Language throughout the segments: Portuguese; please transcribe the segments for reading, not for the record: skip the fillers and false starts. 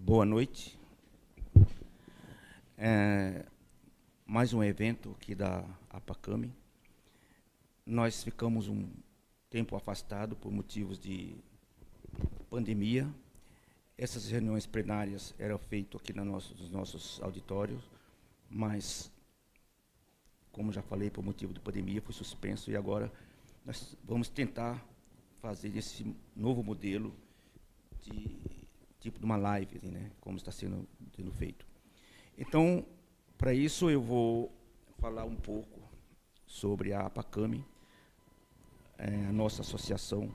Boa noite. Mais um evento aqui da APACAMI. Nós ficamos um tempo afastado por motivos de pandemia. Essas reuniões plenárias eram feitas aqui nos nossos auditórios, mas, como já falei, por motivo de pandemia, foi suspenso, e agora nós vamos tentar fazer esse novo modelo de tipo de uma live, né, como está sendo feito. Então, para isso, eu vou falar um pouco sobre a APACAMI, a nossa associação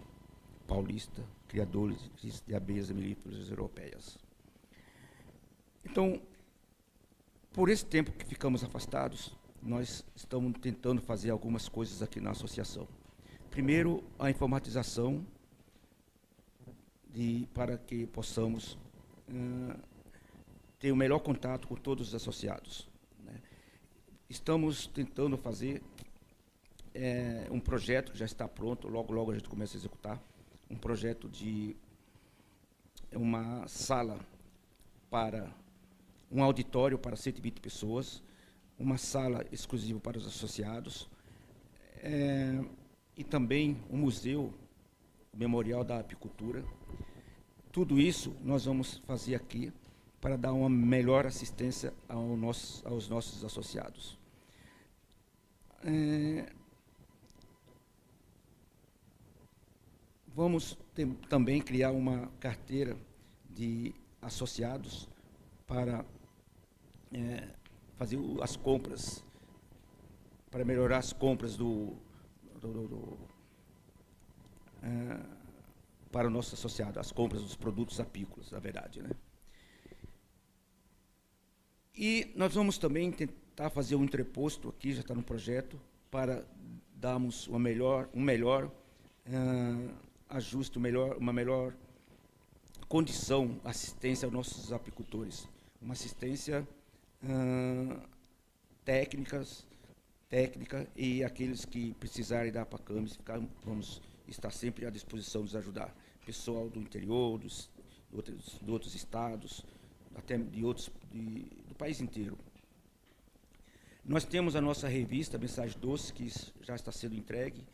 paulista, criadores de abelhas melíferas europeias. Então, por esse tempo que ficamos afastados, nós estamos tentando fazer algumas coisas aqui na associação. Primeiro, a informatização, para que possamos ter o melhor contato com todos os associados, né? Estamos tentando fazer um projeto que já está pronto, logo a gente começa a executar, um projeto de uma sala para um auditório para 120 pessoas, uma sala exclusiva para os associados, e também um museu, memorial da apicultura. Tudo isso nós vamos fazer aqui para dar uma melhor assistência aos nossos associados. Vamos também criar uma carteira de associados para fazer as compras, para melhorar as compras para o nosso associado, as compras dos produtos apícolas, na verdade, né? E nós vamos também tentar fazer um entreposto aqui, já está no projeto, para darmos um melhor ajuste, uma melhor condição, assistência aos nossos apicultores, uma assistência técnica, e aqueles que precisarem da APACAMI, vamos estar sempre à disposição de nos ajudar. Pessoal do interior, de outros estados, até do país inteiro. Nós temos a nossa revista Mensagem Doce, que já está sendo entregue,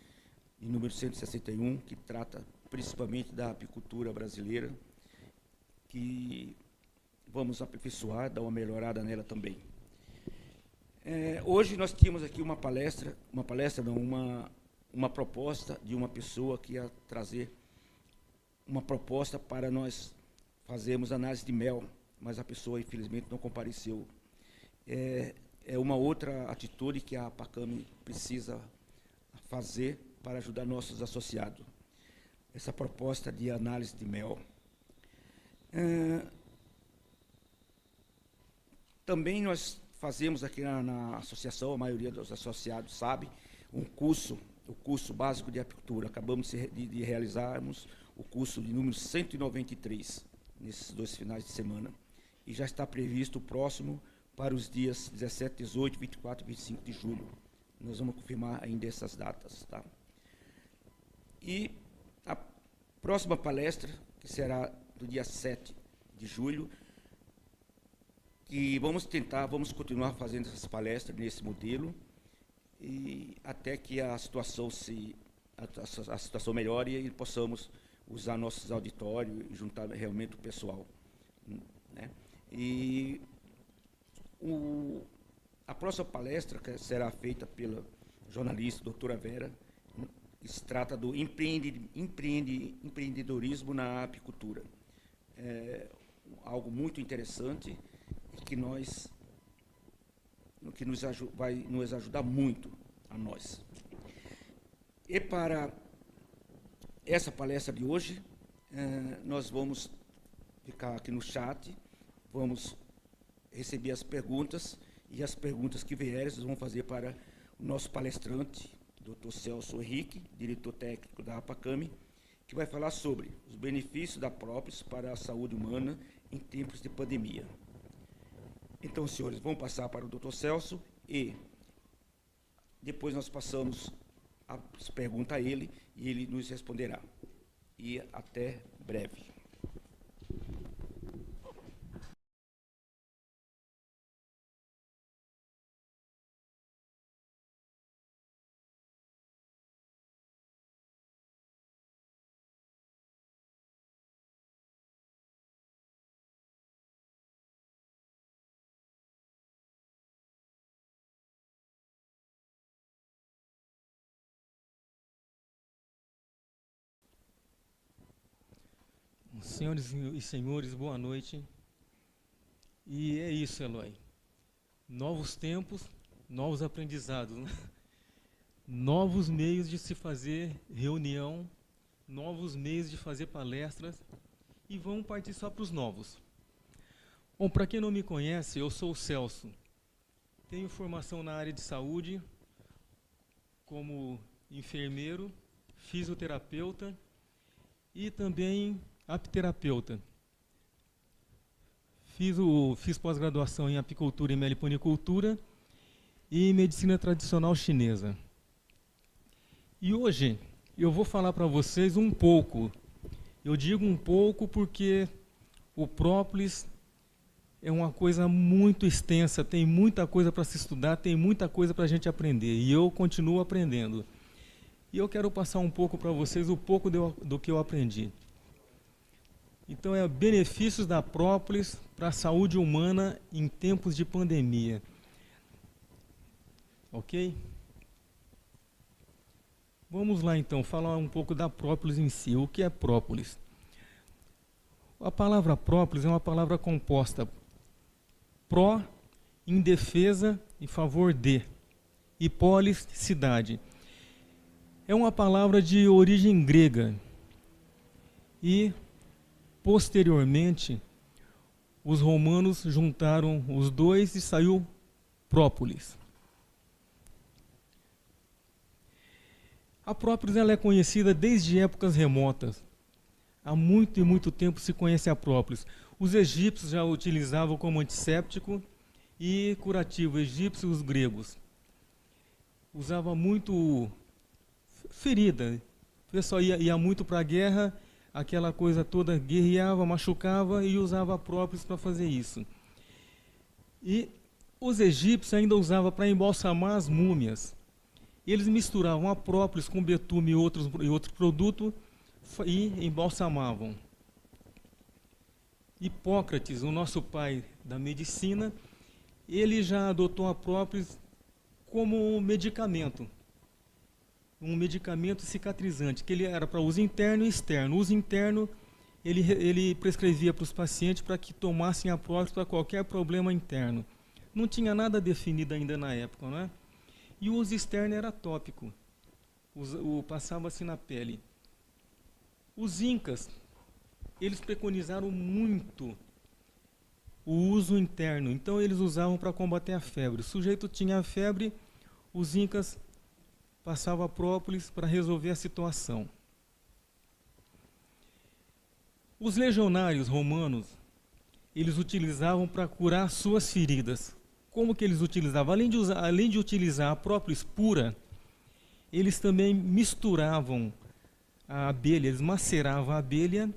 em número 161, que trata principalmente da apicultura brasileira, que vamos aperfeiçoar, dar uma melhorada nela também. Hoje nós tínhamos aqui uma proposta de uma pessoa que ia trazer uma proposta para nós fazermos análise de mel, mas a pessoa, infelizmente, não compareceu. É uma outra atitude que a APACAMI precisa fazer para ajudar nossos associados. Essa proposta de análise de mel. Também nós fazemos aqui na associação, a maioria dos associados sabe, o curso básico de apicultura. Acabamos de realizarmos o curso de número 193, nesses 2 finais de semana. E já está previsto o próximo para os dias 17, 18, 24 e 25 de julho. Nós vamos confirmar ainda essas datas, tá? E a próxima palestra, que será do dia 7 de julho, e vamos continuar fazendo essas palestras nesse modelo, e até que a situação melhore e possamos usar nossos auditórios e juntar realmente o pessoal, né? E a próxima palestra, que será feita pela jornalista doutora Vera, que se trata do empreendedorismo na apicultura. Algo muito interessante e que vai nos ajudar muito a nós. E para essa palestra de hoje, nós vamos ficar aqui no chat, vamos receber as perguntas, e as perguntas que vierem, nós vamos fazer para o nosso palestrante, Dr. Celso Henrique, diretor técnico da APACAMI, que vai falar sobre os benefícios da própolis para a saúde humana em tempos de pandemia. Então, senhores, vamos passar para o Dr. Celso e depois nós passamos as perguntas a ele e ele nos responderá. E até breve. Senhoras e senhores, boa noite. E é isso, Eloy. Novos tempos, novos aprendizados, né? Novos meios de se fazer reunião, novos meios de fazer palestras, e vamos partir só para os novos. Bom, para quem não me conhece, eu sou o Celso. Tenho formação na área de saúde, como enfermeiro, fisioterapeuta e também apiterapeuta. Fiz pós-graduação em apicultura e meliponicultura e medicina tradicional chinesa. E hoje eu vou falar para vocês um pouco. Eu digo um pouco porque o própolis é uma coisa muito extensa, tem muita coisa para se estudar, tem muita coisa para a gente aprender, e eu continuo aprendendo. E eu quero passar um pouco para vocês, um pouco do que eu aprendi. Então, benefícios da própolis para a saúde humana em tempos de pandemia. Ok? Vamos lá, então, falar um pouco da própolis em si. O que é própolis? A palavra própolis é uma palavra composta pró, em defesa, em favor de, e polis, cidade. É uma palavra de origem grega e, posteriormente, os romanos juntaram os dois e saiu própolis. A própolis ela é conhecida desde épocas remotas. Há muito e muito tempo se conhece a própolis. Os egípcios já a utilizavam como antisséptico e curativo, egípcios e os gregos. Usava muito ferida. O pessoal ia muito para a guerra, aquela coisa toda, guerreava, machucava e usava a própolis para fazer isso. E os egípcios ainda usavam para embalsamar as múmias. Eles misturavam a própolis com betume e outros produtos e embalsamavam. Hipócrates, o nosso pai da medicina, ele já adotou a própolis como um medicamento cicatrizante, que ele era para uso interno e externo. O uso interno, ele prescrevia para os pacientes para que tomassem a própolis para qualquer problema interno. Não tinha nada definido ainda na época, né? E o uso externo era tópico, passava-se na pele. Os incas, eles preconizaram muito o uso interno, então eles usavam para combater a febre. O sujeito tinha febre, os incas passavam a própolis para resolver a situação. Os legionários romanos, eles utilizavam para curar suas feridas. Como que eles utilizavam? Além de utilizar a própolis pura, eles também misturavam a abelha, eles maceravam a abelha,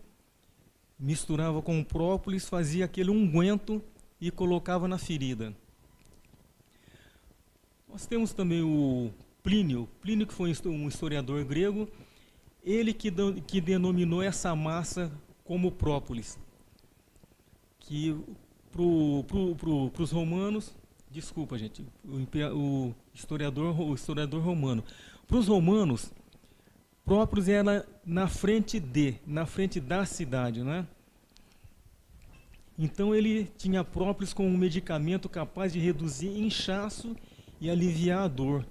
misturava com o própolis, fazia aquele unguento e colocava na ferida. Nós temos também o Plínio que foi um historiador grego, ele que denominou essa massa como própolis, que para os romanos, desculpa gente, o historiador romano, para os romanos, própolis era na frente da cidade, né? Então ele tinha própolis como um medicamento capaz de reduzir inchaço e aliviar a dor.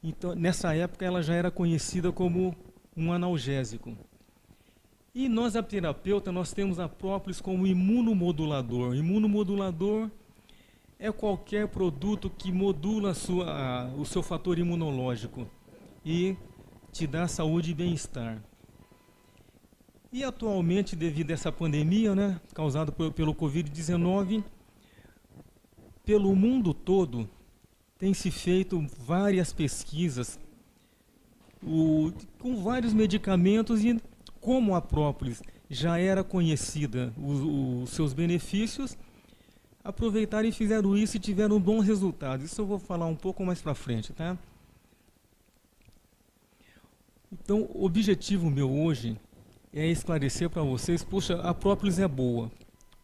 Então, nessa época ela já era conhecida como um analgésico. E nós, apiterapeuta, nós temos a própolis como imunomodulador. Imunomodulador é qualquer produto que modula o seu fator imunológico e te dá saúde e bem-estar. E atualmente, devido a essa pandemia, né, causada pelo Covid-19, pelo mundo todo, tem se feito várias pesquisas com vários medicamentos e como a própolis já era conhecida, os seus benefícios, aproveitaram e fizeram isso e tiveram bons resultados. Isso eu vou falar um pouco mais para frente, tá? Então, o objetivo meu hoje é esclarecer para vocês, poxa, a própolis é boa.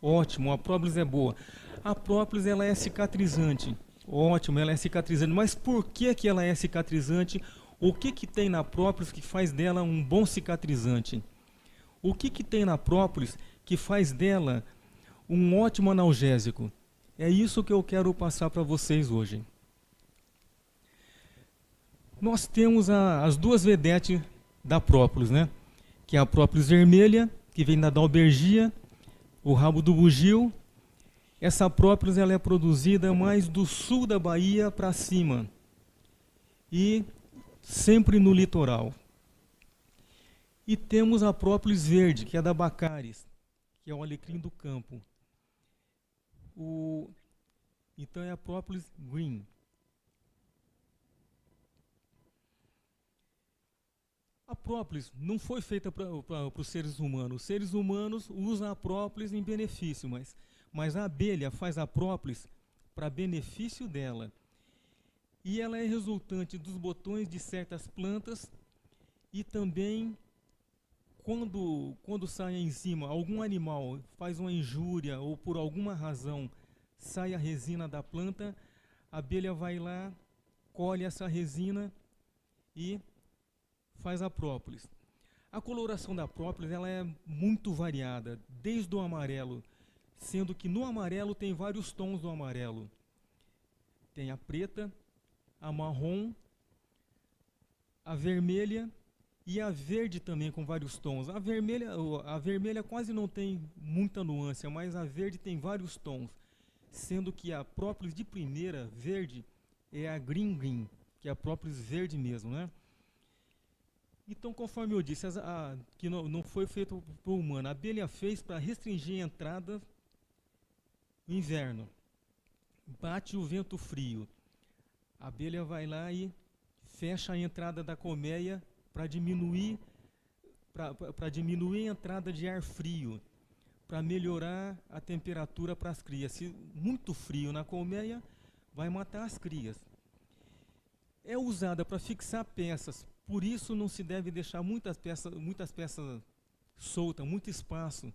Ótimo, a própolis é boa. A própolis, ela é cicatrizante. Ótimo, ela é cicatrizante. Mas por que ela é cicatrizante? O que tem na própolis que faz dela um bom cicatrizante? O que tem na própolis que faz dela um ótimo analgésico? É isso que eu quero passar para vocês hoje. Nós temos as duas vedetes da própolis, né? Que é a própolis vermelha, que vem da dalbergia, o rabo do bugio. Essa própolis ela é produzida mais do sul da Bahia para cima e sempre no litoral. E temos a própolis verde, que é da Bacares, que é o alecrim do campo. Então é a própolis green. A própolis não foi feita para os seres humanos. Os seres humanos usam a própolis em benefício, mas a abelha faz a própolis para benefício dela. E ela é resultante dos botões de certas plantas e também quando sai a enzima, algum animal faz uma injúria ou por alguma razão sai a resina da planta, a abelha vai lá, colhe essa resina e faz a própolis. A coloração da própolis ela é muito variada, desde o amarelo, sendo que no amarelo tem vários tons do amarelo. Tem a preta, a marrom, a vermelha e a verde também com vários tons. A vermelha quase não tem muita nuance, mas a verde tem vários tons, sendo que a própolis de primeira, verde, é a green, que é a própolis verde mesmo, né? Então, conforme eu disse, que não foi feito por humano, a abelha fez para restringir a entrada no inverno. Bate o vento frio. A abelha vai lá e fecha a entrada da colmeia para diminuir a entrada de ar frio, para melhorar a temperatura para as crias. Se muito frio na colmeia, vai matar as crias. É usada para fixar peças, por isso não se deve deixar muitas peças soltas, muito espaço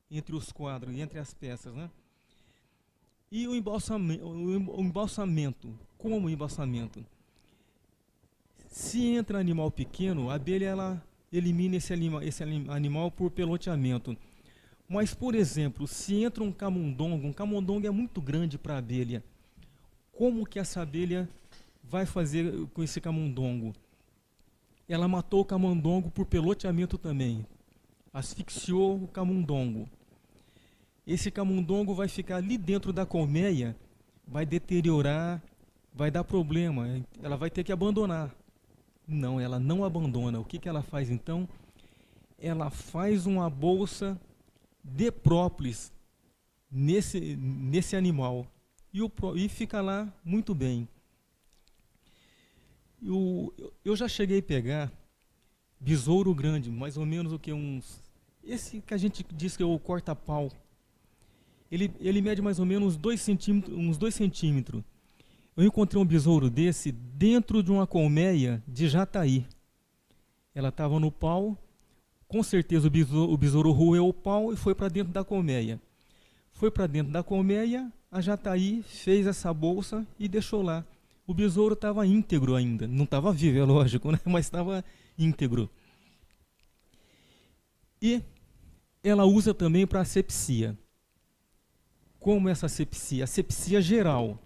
entre os quadros e entre as peças, né? E o embalsamento, como o embalsamento? Se entra animal pequeno, a abelha ela elimina esse animal por peloteamento. Mas, por exemplo, se entra um camundongo é muito grande para a abelha. Como que essa abelha vai fazer com esse camundongo? Ela matou o camundongo por peloteamento também. Asfixiou o camundongo. Esse camundongo vai ficar ali dentro da colmeia, vai deteriorar, vai dar problema, ela vai ter que abandonar. Não, ela não abandona. O que ela faz então? Ela faz uma bolsa de própolis nesse animal e fica lá muito bem. Eu já cheguei a pegar besouro grande, mais ou menos esse que a gente diz que é o corta-pau. Ele mede mais ou menos uns 2 centímetros. Eu encontrei um besouro desse dentro de uma colmeia de jataí. Ela estava no pau, com certeza o besouro roeu o pau e foi para dentro da colmeia. Foi para dentro da colmeia, a jataí fez essa bolsa e deixou lá. O besouro estava íntegro ainda, não estava vivo, é lógico, né? Mas estava íntegro. E ela usa também para asepsia. Como essa asepsia? Asepsia geral.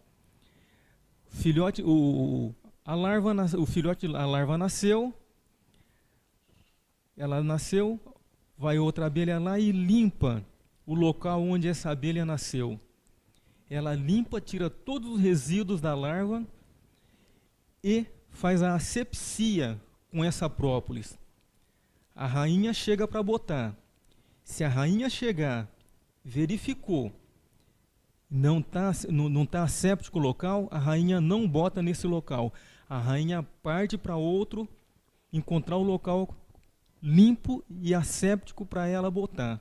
A larva nasceu, vai outra abelha lá e limpa o local onde essa abelha nasceu. Ela limpa, tira todos os resíduos da larva e faz a asepsia com essa própolis. A rainha chega para botar. Se a rainha chegar, verificou, não tá asséptico o local, a rainha não bota nesse local. A rainha parte para outro, encontrar o local limpo e asséptico para ela botar.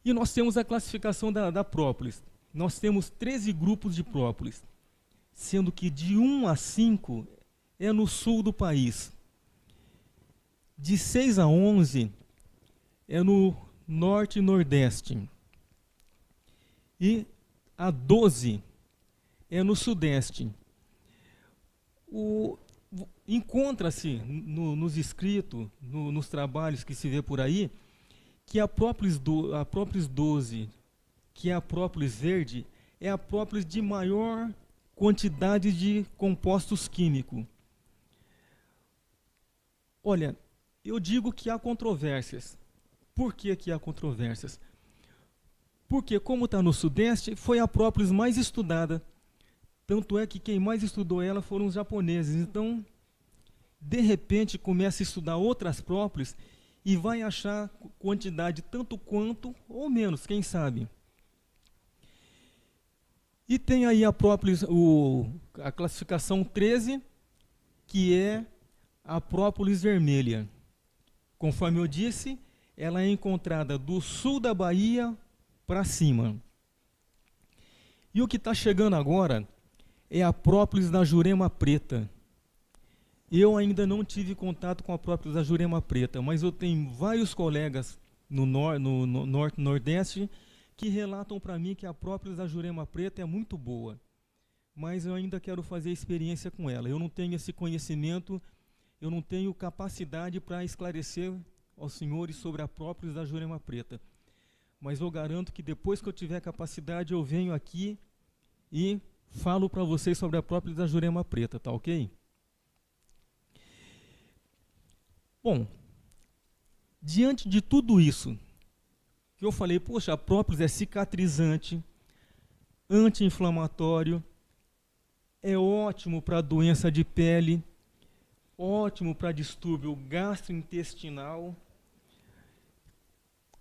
E nós temos a classificação da própolis. Nós temos 13 grupos de própolis, sendo que de 1 a 5 é no sul do país. De 6 a 11 é no norte e nordeste. E a 12 é no sudeste. encontra-se nos escritos, nos trabalhos que se vê por aí, que a própolis 12, que é a própolis verde, é a própolis de maior quantidade de compostos químicos. Olha, eu digo que há controvérsias. Por que há controvérsias? Porque, como está no Sudeste, foi a própolis mais estudada. Tanto é que quem mais estudou ela foram os japoneses. Então, de repente, começa a estudar outras própolis e vai achar quantidade tanto quanto ou menos, quem sabe. E tem aí a própolis, a classificação 13, que é a própolis vermelha. Conforme eu disse, ela é encontrada do sul da Bahia para cima. E o que está chegando agora é a própolis da Jurema Preta. Eu ainda não tive contato com a própolis da Jurema Preta, mas eu tenho vários colegas no Norte e Nordeste que relatam para mim que a própolis da Jurema Preta é muito boa. Mas eu ainda quero fazer experiência com ela. Eu não tenho esse conhecimento, eu não tenho capacidade para esclarecer aos senhores sobre a própolis da Jurema Preta. Mas eu garanto que depois que eu tiver capacidade, eu venho aqui e falo para vocês sobre a própolis da Jurema Preta, tá ok? Bom, diante de tudo isso, que eu falei, poxa, a própolis é cicatrizante, anti-inflamatório, é ótimo para doença de pele, ótimo para distúrbio gastrointestinal,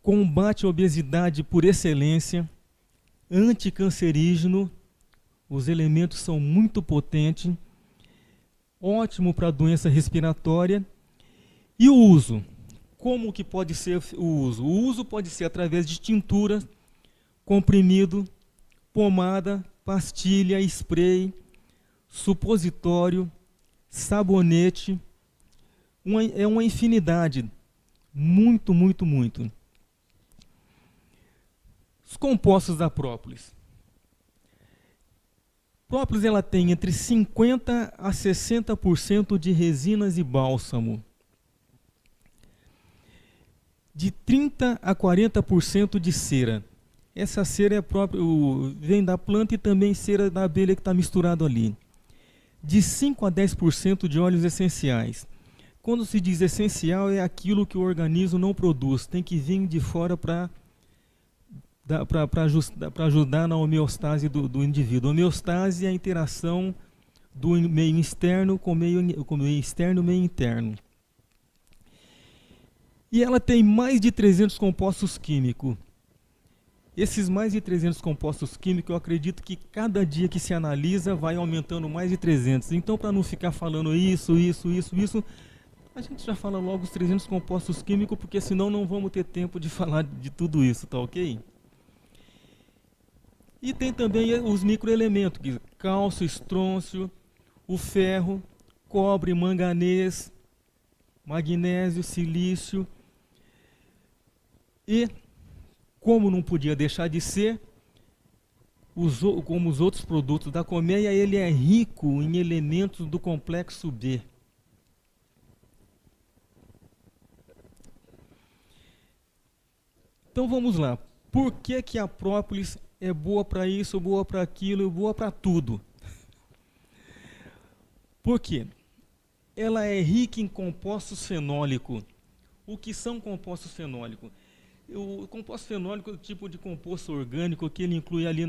combate a obesidade por excelência, anticancerígeno, os elementos são muito potentes, ótimo para doença respiratória. E o uso? Como que pode ser o uso? O uso pode ser através de tintura, comprimido, pomada, pastilha, spray, supositório, sabonete. É uma infinidade. Muito, muito, muito. Os compostos da própolis. Própolis ela tem entre 50% a 60% de resinas e bálsamo. De 30% a 40% de cera. Essa cera é vem da planta e também cera da abelha que está misturado ali. De 5% a 10% de óleos essenciais. Quando se diz essencial, é aquilo que o organismo não produz. Tem que vir de fora para ajudar na homeostase do indivíduo. A homeostase é a interação do meio externo com o meio externo e meio interno. E ela tem mais de 300 compostos químicos. Esses mais de 300 compostos químicos, eu acredito que cada dia que se analisa vai aumentando mais de 300. Então, para não ficar falando isso, a gente já fala logo os 300 compostos químicos, porque senão não vamos ter tempo de falar de tudo isso, tá ok? E tem também os microelementos, que cálcio, estrôncio, o ferro, cobre, manganês, magnésio, silício. E, como não podia deixar de ser, como os outros produtos da colmeia, ele é rico em elementos do complexo B. Então vamos lá. Por que a própolis é boa para isso, boa para aquilo, boa para tudo? Por quê? Ela é rica em compostos fenólicos. O que são compostos fenólicos? O composto fenólico é o tipo de composto orgânico que ele inclui ali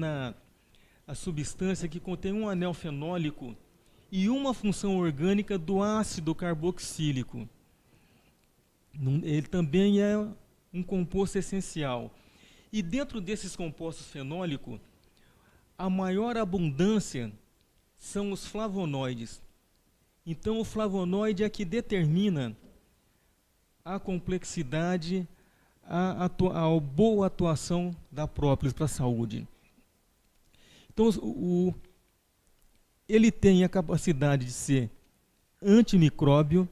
a substância que contém um anel fenólico e uma função orgânica do ácido carboxílico. Ele também é um composto essencial. E dentro desses compostos fenólicos, a maior abundância são os flavonoides. Então, o flavonoide é que determina a complexidade, a boa atuação da própolis para a saúde. Então, ele tem a capacidade de ser antimicróbio,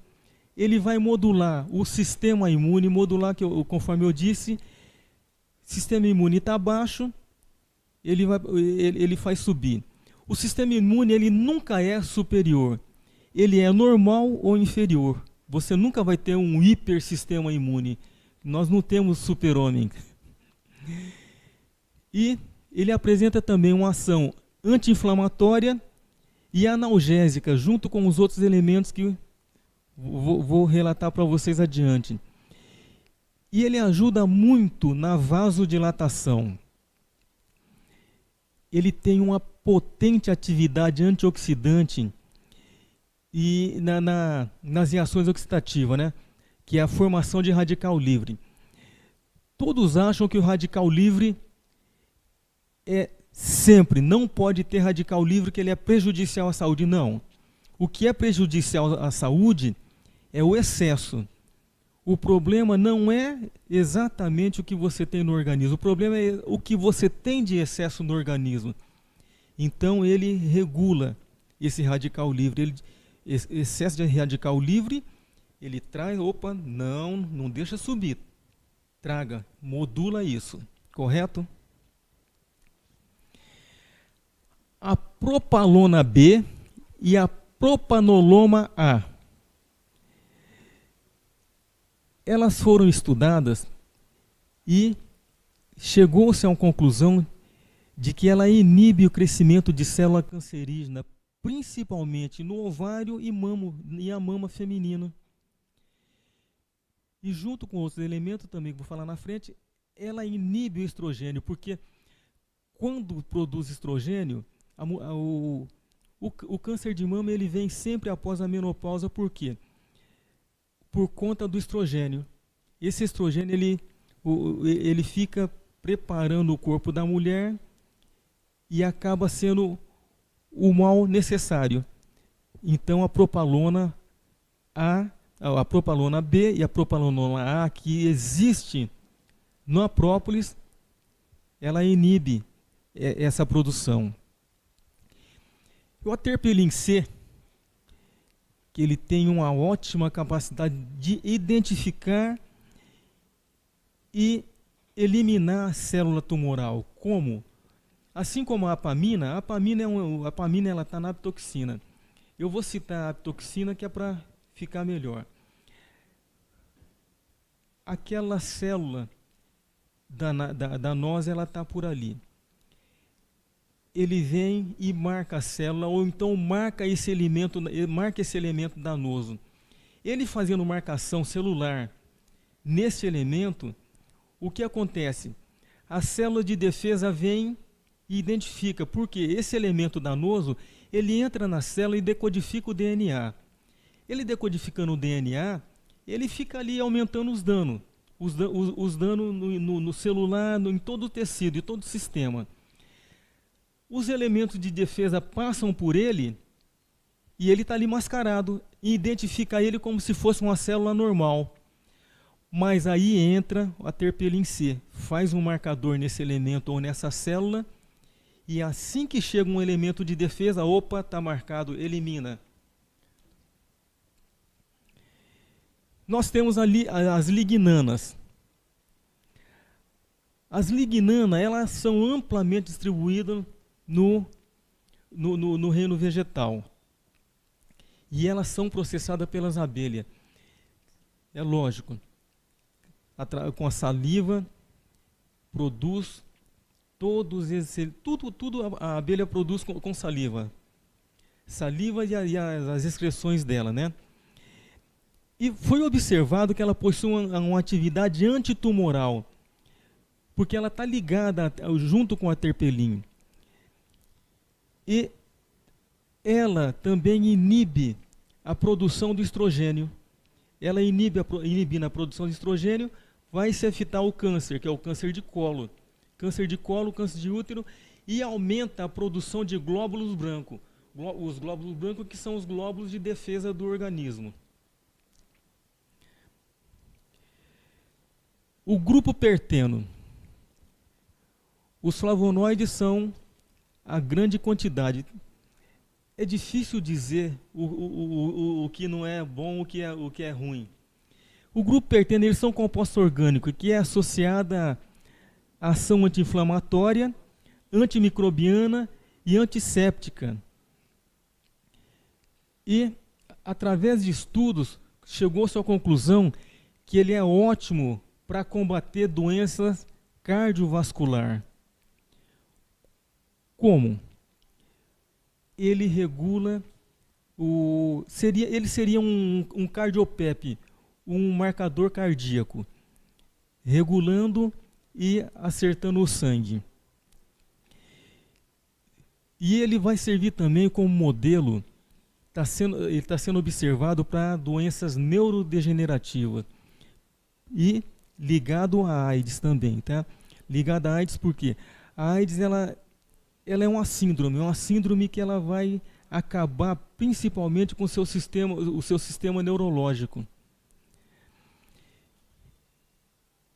ele vai modular o sistema imune, conforme eu disse, sistema imune está baixo, ele faz subir. O sistema imune ele nunca é superior, ele é normal ou inferior. Você nunca vai ter um hipersistema imune. Nós não temos super-homem. E ele apresenta também uma ação anti-inflamatória e analgésica, junto com os outros elementos que vou relatar para vocês adiante. E ele ajuda muito na vasodilatação. Ele tem uma potente atividade antioxidante e nas reações oxidativas, né? Que é a formação de radical livre. Todos acham que o radical livre não pode ter radical livre, que ele é prejudicial à saúde. Não. O que é prejudicial à saúde é o excesso. O problema não é exatamente o que você tem no organismo. O problema é o que você tem de excesso no organismo. Então ele regula esse radical livre. Excesso de radical livre, ele traz, não deixa subir. Traga, modula isso. Correto? A propalona B e a propanoloma A. Elas foram estudadas e chegou-se a uma conclusão de que ela inibe o crescimento de célula cancerígena, principalmente no ovário e a mama feminina. E junto com outros elementos também, que vou falar na frente, ela inibe o estrogênio, porque quando produz estrogênio, o câncer de mama ele vem sempre após a menopausa. Por quê? Por conta do estrogênio. Esse estrogênio ele fica preparando o corpo da mulher e acaba sendo o mal necessário. Então a propalona B e a propalona A, que existe na própolis, ela inibe essa produção. O aterpelin C, que ele tem uma ótima capacidade de identificar e eliminar a célula tumoral. Como? Assim como a apamina ela está na apitoxina. Eu vou citar a apitoxina que é para ficar melhor. Aquela célula danosa, ela está por ali. Ele vem e marca a célula, ou então marca esse elemento danoso. Ele fazendo marcação celular nesse elemento, o que acontece? A célula de defesa vem e identifica, porque esse elemento danoso, ele entra na célula e decodifica o DNA. Ele decodificando o DNA, ele fica ali aumentando os danos. Os danos no celular, em todo o tecido, em todo o sistema. Os elementos de defesa passam por ele e ele está ali mascarado e identifica ele como se fosse uma célula normal. Mas aí entra a terpelin C, faz um marcador nesse elemento ou nessa célula e assim que chega um elemento de defesa, está marcado, elimina. Nós temos ali as lignanas. As lignanas, elas são amplamente distribuídas no reino vegetal. E elas são processadas pelas abelhas. É lógico. Com a saliva, produz todos esses... Tudo a abelha produz com saliva. Saliva e as excreções dela, né? E foi observado que ela possui uma atividade antitumoral, porque ela está ligada junto com a terpelin. E ela também inibe a produção do estrogênio. Ela inibindo a produção de estrogênio, vai se evitar o câncer, que é o câncer de colo. Câncer de colo, câncer de útero, e aumenta a produção de glóbulos brancos. Os glóbulos brancos que são os glóbulos de defesa do organismo. O grupo perteno. Os flavonoides são a grande quantidade. É difícil dizer o que não é bom, o que é ruim. O grupo perteno, eles são compostos orgânicos, que é associada à ação anti-inflamatória, antimicrobiana e antisséptica. E através de estudos, chegou-se à conclusão que ele é ótimo para combater doenças cardiovasculares. Como? Ele regula ele seria um cardiopep, um marcador cardíaco, regulando e acertando o sangue. E ele vai servir também como modelo, ele está sendo observado para doenças neurodegenerativas e ligado à AIDS também, tá? Ligado à AIDS porque a AIDS ela é uma síndrome que ela vai acabar principalmente com o seu sistema neurológico.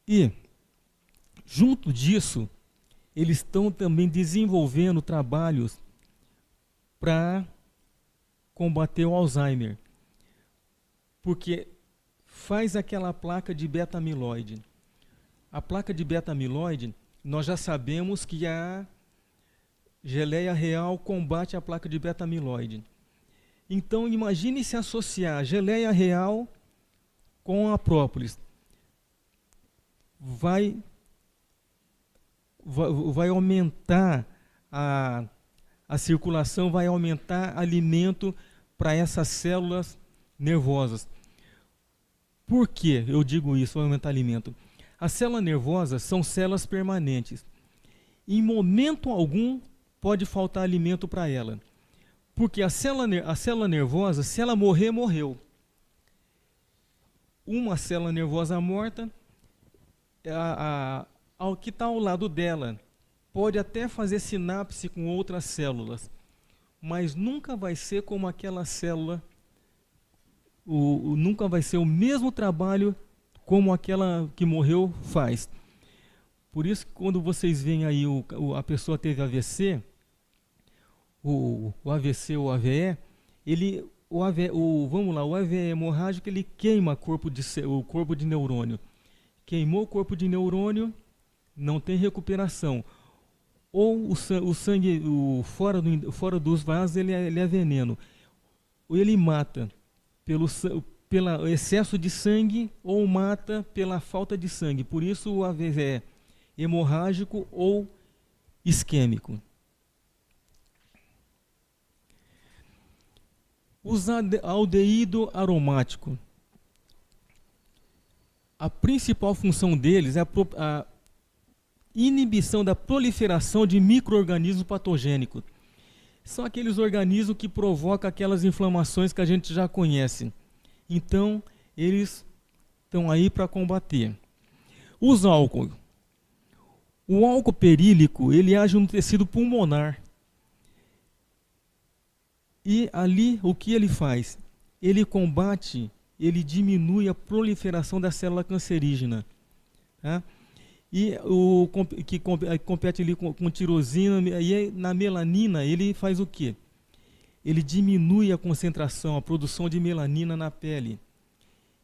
E, junto disso, eles estão também desenvolvendo trabalhos para combater o Alzheimer. Porque faz aquela placa de beta-amiloide. A placa de beta-amiloide, nós já sabemos que a geleia real combate a placa de beta-amiloide. Então, imagine se associar a geleia real com a própolis. Vai aumentar a circulação, vai aumentar alimento para essas células nervosas. Por que eu digo isso, vai aumentar alimento? As células nervosas são células permanentes. Em momento algum pode faltar alimento para ela. Porque a célula nervosa, se ela morrer, morreu. Uma célula nervosa morta, ao que está ao lado dela, pode até fazer sinapse com outras células, mas nunca vai ser como aquela célula, nunca vai ser o mesmo trabalho como aquela que morreu faz. Por isso que quando vocês veem aí a pessoa teve AVC, o AVC ou AVE, o AVE hemorrágico, ele queima o corpo de neurônio. Queimou o corpo de neurônio, não tem recuperação. Ou o sangue fora dos vasos, ele é veneno. Ou ele mata pelo excesso de sangue ou mata pela falta de sangue. Por isso o AVE é hemorrágico ou isquêmico. Os aldeído aromático. A principal função deles é a inibição da proliferação de micro-organismos patogênicos. São aqueles organismos que provocam aquelas inflamações que a gente já conhece. Então, eles estão aí para combater. Os álcool. O álcool perílico, ele age no tecido pulmonar. E ali, o que ele faz? Ele combate, ele diminui a proliferação da célula cancerígena. Tá? E que compete ali com tirosina, e na melanina ele faz o quê? Ele diminui a concentração, a produção de melanina na pele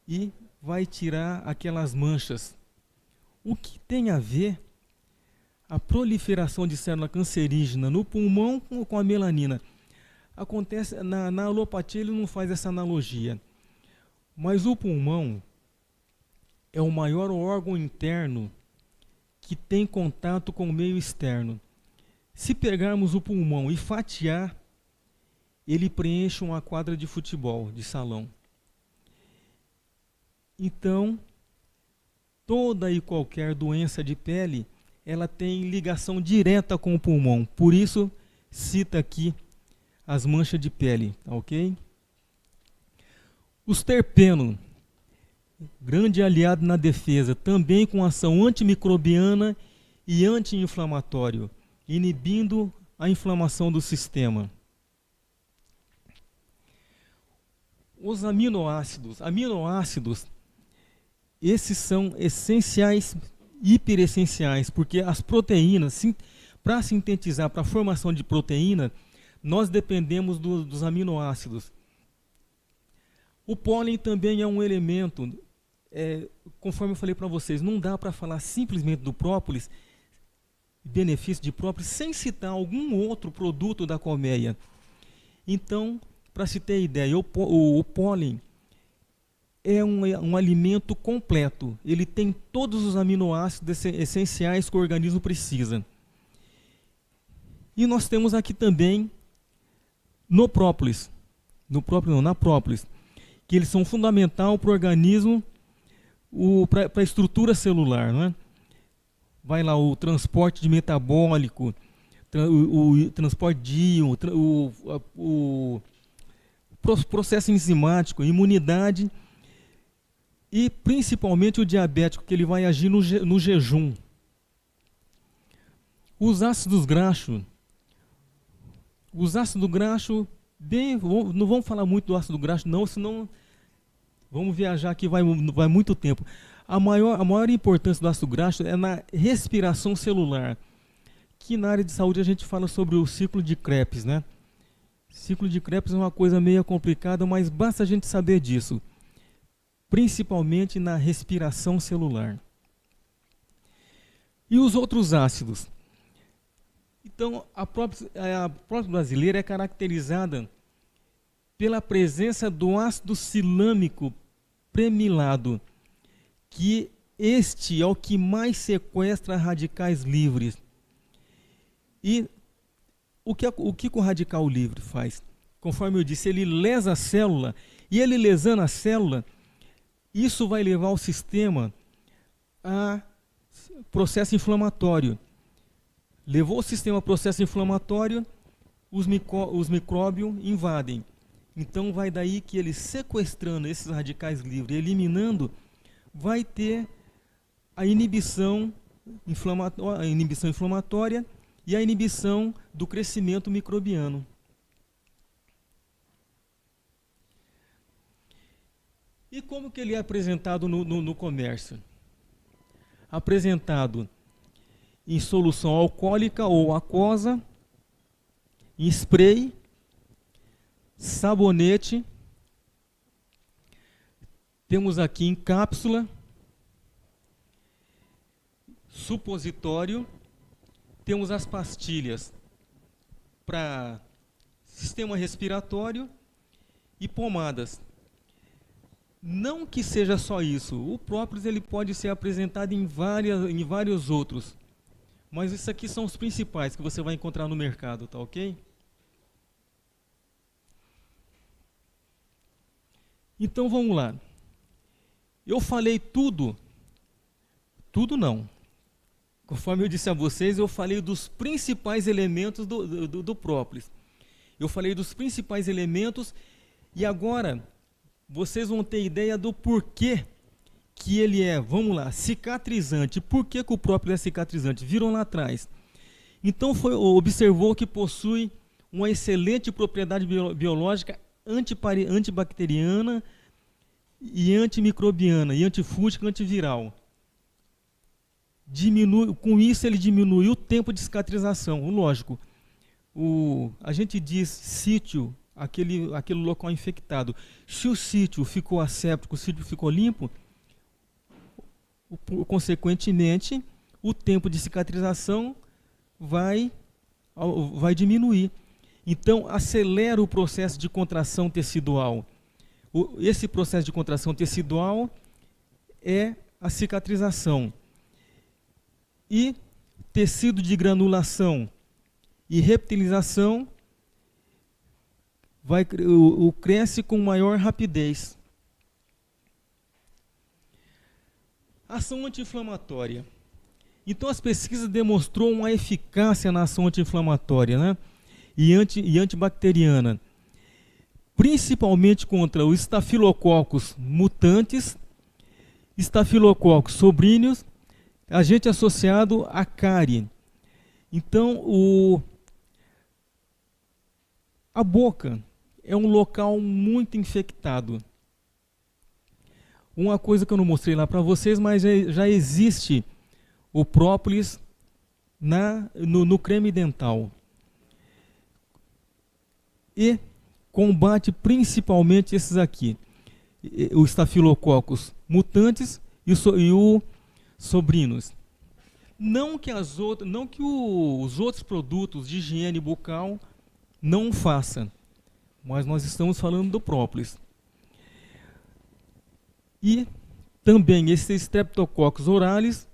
e vai tirar aquelas manchas. O que tem a ver a proliferação de célula cancerígena no pulmão com a melanina? Acontece na alopatia, ele não faz essa analogia. Mas o pulmão é o maior órgão interno que tem contato com o meio externo. Se pegarmos o pulmão e fatiar, ele preenche uma quadra de futebol, de salão. Então, toda e qualquer doença de pele, ela tem ligação direta com o pulmão. Por isso, cita aqui as manchas de pele, ok? Os terpenos, grande aliado na defesa, também com ação antimicrobiana e anti-inflamatório, inibindo a inflamação do sistema. Os aminoácidos. Aminoácidos, esses são essenciais, hiperessenciais, porque as proteínas, para sintetizar, para a formação de proteína, nós dependemos dos aminoácidos. O pólen também é um elemento, conforme eu falei para vocês, não dá para falar simplesmente do própolis, benefício de própolis, sem citar algum outro produto da colmeia. Então, para se ter ideia, o pólen é um alimento completo. Ele tem todos os aminoácidos essenciais que o organismo precisa. E nós temos aqui também na própolis, que eles são fundamental para o organismo, para a estrutura celular, não é? Vai lá o transporte de metabólico, o transporte de íon, o processo enzimático, imunidade e principalmente o diabético, que ele vai agir no jejum. Os ácidos graxos, não vamos falar muito do ácido graxo não, senão vamos viajar aqui, vai muito tempo. A maior importância do ácido graxo é na respiração celular, que na área de saúde a gente fala sobre o ciclo de Krebs, né? Ciclo de Krebs é uma coisa meio complicada, mas basta a gente saber disso, principalmente na respiração celular. E os outros ácidos? Então, a própria brasileira é caracterizada pela presença do ácido silâmico premilado, que este é o que mais sequestra radicais livres. E o que o radical livre faz? Conforme eu disse, ele lesa a célula, e ele lesando a célula, isso vai levar o sistema a processo inflamatório. Levou o sistema a processo inflamatório, os micróbios invadem. Então vai daí que ele, sequestrando esses radicais livres, eliminando, vai ter a inibição inflamatória e a inibição do crescimento microbiano. E como que ele é apresentado no comércio? Apresentado em solução alcoólica ou aquosa, em spray, sabonete, temos aqui em cápsula, supositório, temos as pastilhas para sistema respiratório e pomadas. Não que seja só isso, o própolis ele pode ser apresentado em vários outros, mas isso aqui são os principais que você vai encontrar no mercado, tá ok? Então vamos lá. Eu falei tudo não. Conforme eu disse a vocês, eu falei dos principais elementos do própolis. Eu falei dos principais elementos e agora vocês vão ter ideia do porquê que ele é, vamos lá, cicatrizante. Por que o própolis é cicatrizante? Viram lá atrás. Então observou que possui uma excelente propriedade biológica antibacteriana e antimicrobiana, e antifúngica e antiviral. Com isso ele diminui o tempo de cicatrização. Lógico, a gente diz sítio, aquele local infectado. Se o sítio ficou asséptico, o sítio ficou limpo, consequentemente, o tempo de cicatrização vai diminuir. Então, acelera o processo de contração tecidual. Esse processo de contração tecidual é a cicatrização. E tecido de granulação e reptilização cresce com maior rapidez. Ação anti-inflamatória. Então as pesquisas demonstrou uma eficácia na ação anti-inflamatória, né? e antibacteriana, principalmente contra os Staphylococcus mutantes, Staphylococcus sobrinhos, agente associado a cárie. Então, a boca é um local muito infectado. Uma coisa que eu não mostrei lá para vocês, mas já existe o própolis no creme dental. E combate principalmente esses aqui, o Staphylococcus mutantes e o sobrinos. Não que os outros produtos de higiene bucal não façam, mas nós estamos falando do própolis. E também esse Streptococcus oralis,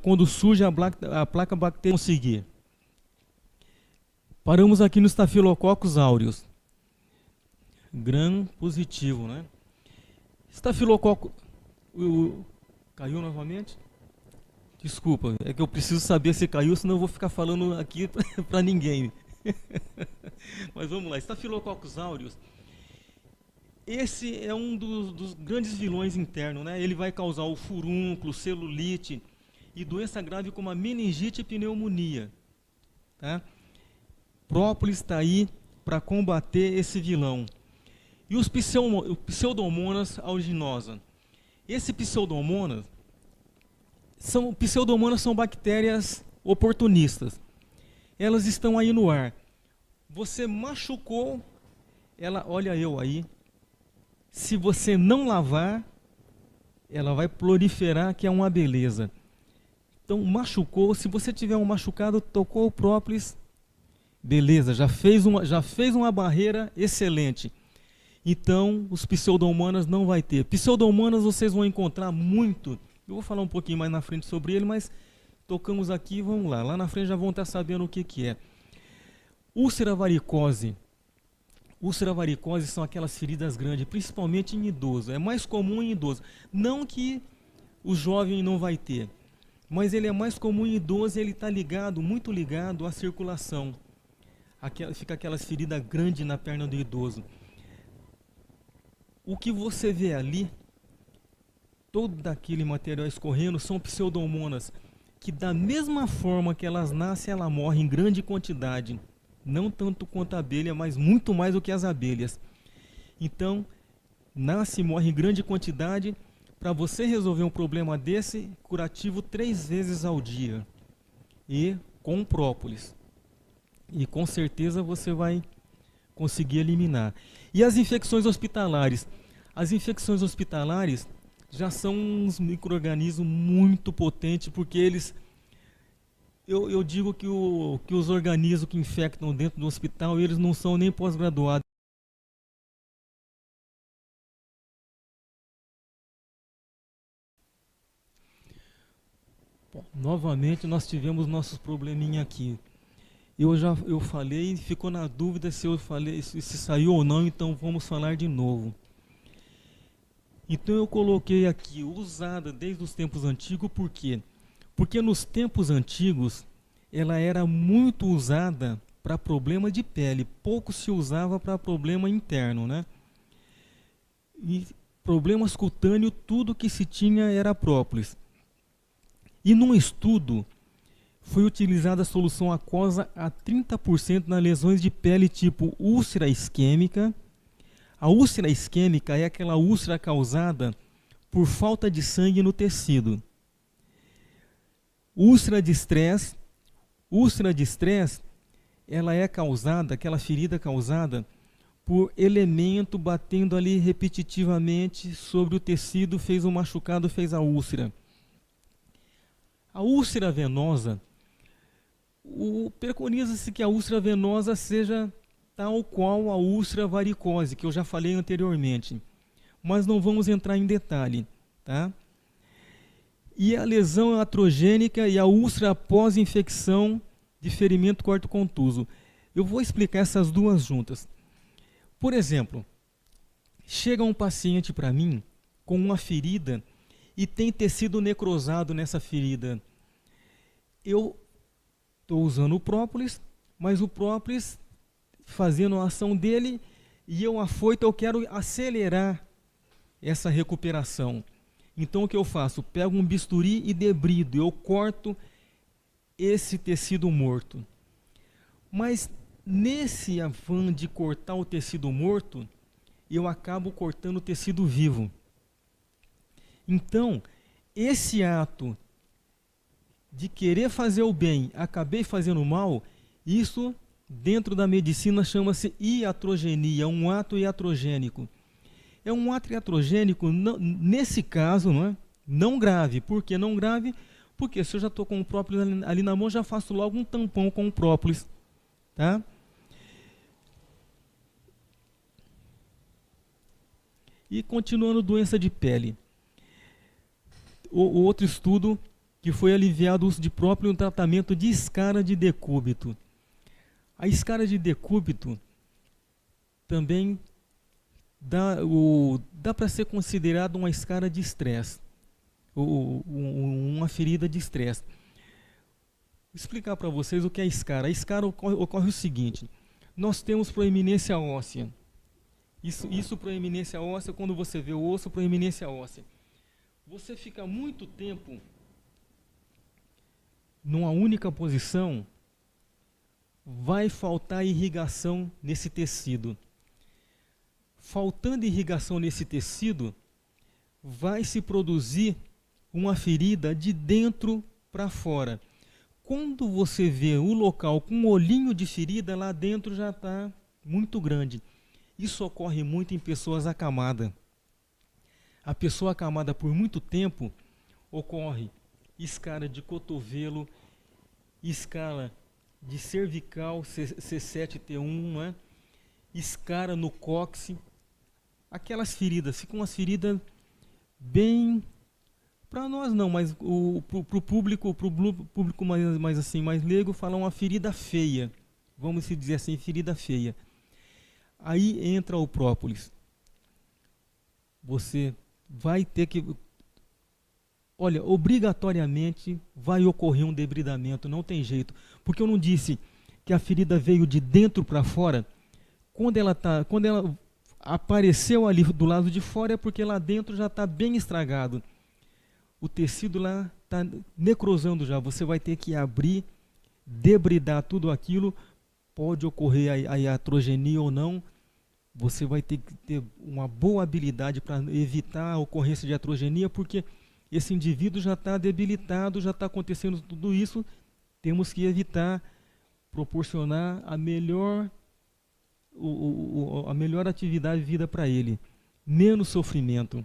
quando surge a placa bacteriana, conseguir. Paramos aqui no Staphylococcus aureus. Gram positivo, né? Estafilococcus. Caiu novamente? Desculpa, é que eu preciso saber se caiu, senão eu vou ficar falando aqui para ninguém. Mas vamos lá, Staphylococcus aureus. Esse é um dos grandes vilões internos, né? Ele vai causar o furúnculo, celulite e doença grave como a meningite e pneumonia. Tá? Própolis está aí para combater esse vilão. E os Pseudomonas aeruginosa. Esse Pseudomonas são bactérias oportunistas. Elas estão aí no ar. Você machucou, ela, olha eu aí. Se você não lavar, ela vai proliferar, que é uma beleza. Então, machucou, se você tiver um machucado, tocou o própolis, beleza, já fez uma barreira excelente. Então, os Pseudomonas não vai ter. Pseudomonas vocês vão encontrar muito. Eu vou falar um pouquinho mais na frente sobre ele, mas tocamos aqui, vamos lá. Lá na frente já vão estar sabendo o que é. Úlcera varicose. Úlcera varicose são aquelas feridas grandes, principalmente em idoso. É mais comum em idoso. Não que o jovem não vai ter, mas ele é mais comum em idoso e ele está ligado, muito ligado à circulação. Fica aquelas feridas grandes na perna do idoso. O que você vê ali, todo aquele material escorrendo, são pseudomonas, que da mesma forma que elas nascem, ela morre em grande quantidade. Não tanto quanto a abelha, mas muito mais do que as abelhas. Então, nasce e morre em grande quantidade. Para você resolver um problema desse, curativo 3 vezes ao dia. E com própolis. E com certeza você vai conseguir eliminar. E as infecções hospitalares? As infecções hospitalares já são uns micro-organismos muito potentes, porque eles... Eu digo que os organismos que infectam dentro do hospital, eles não são nem pós-graduados. Bom, novamente nós tivemos nossos probleminha aqui. Eu falei, ficou na dúvida se eu falei, se saiu ou não, então vamos falar de novo. Então eu coloquei aqui, usada desde os tempos antigos, por quê? Porque nos tempos antigos, ela era muito usada para problema de pele, pouco se usava para problema interno, né? E problemas cutâneos, tudo que se tinha era própolis. E num estudo, foi utilizada a solução aquosa a 30% nas lesões de pele tipo úlcera isquêmica. A úlcera isquêmica é aquela úlcera causada por falta de sangue no tecido. Úlcera de estresse, ela é causada, aquela ferida causada por elemento batendo ali repetitivamente sobre o tecido, fez um machucado, fez a úlcera. A úlcera venosa, preconiza-se que a úlcera venosa seja tal qual a úlcera varicose, que eu já falei anteriormente, mas não vamos entrar em detalhe, tá? E a lesão atrogênica e a úlcera pós-infecção de ferimento cortocontuso. Eu vou explicar essas duas juntas. Por exemplo, chega um paciente para mim com uma ferida e tem tecido necrosado nessa ferida. Eu estou usando o própolis, mas o própolis fazendo a ação dele e eu afoito, eu quero acelerar essa recuperação. Então o que eu faço? Pego um bisturi e debrido, eu corto esse tecido morto. Mas nesse afã de cortar o tecido morto, eu acabo cortando o tecido vivo. Então, esse ato de querer fazer o bem, acabei fazendo mal, isso dentro da medicina chama-se iatrogenia, um ato iatrogênico. É um ato iatrogênico, nesse caso, não grave. Por que não grave? Porque se eu já estou com o própolis ali na mão, já faço logo um tampão com o própolis. Tá? E continuando, doença de pele. O outro estudo que foi aliviado o uso de próprio no tratamento de escara de decúbito. A escara de decúbito também dá para ser considerado uma escara de estresse, uma ferida de estresse. Vou explicar para vocês o que é a escara. A escara ocorre o seguinte: nós temos proeminência óssea. Isso proeminência óssea, quando você vê o osso, proeminência óssea. Você fica muito tempo numa única posição, vai faltar irrigação nesse tecido. Faltando irrigação nesse tecido, vai se produzir uma ferida de dentro para fora. Quando você vê o local com um olhinho de ferida, lá dentro já está muito grande. Isso ocorre muito em pessoas acamadas. A pessoa acamada por muito tempo, ocorre escara de cotovelo, escara de cervical, C7T1, né? Escara no cóccix. Aquelas feridas, ficam umas feridas bem... Para nós não, mas para o público mais leigo, fala uma ferida feia. Vamos dizer assim, ferida feia. Aí entra o própolis. Você vai ter que... Olha, obrigatoriamente vai ocorrer um debridamento, não tem jeito. Porque eu não disse que a ferida veio de dentro para fora. Quando ela apareceu ali do lado de fora, é porque lá dentro já está bem estragado. O tecido lá está necrosando já. Você vai ter que abrir, debridar tudo aquilo. Pode ocorrer a iatrogenia ou não. Você vai ter que ter uma boa habilidade para evitar a ocorrência de iatrogenia, porque esse indivíduo já está debilitado, já está acontecendo tudo isso. Temos que evitar, proporcionar a melhor atividade de vida para ele, menos sofrimento.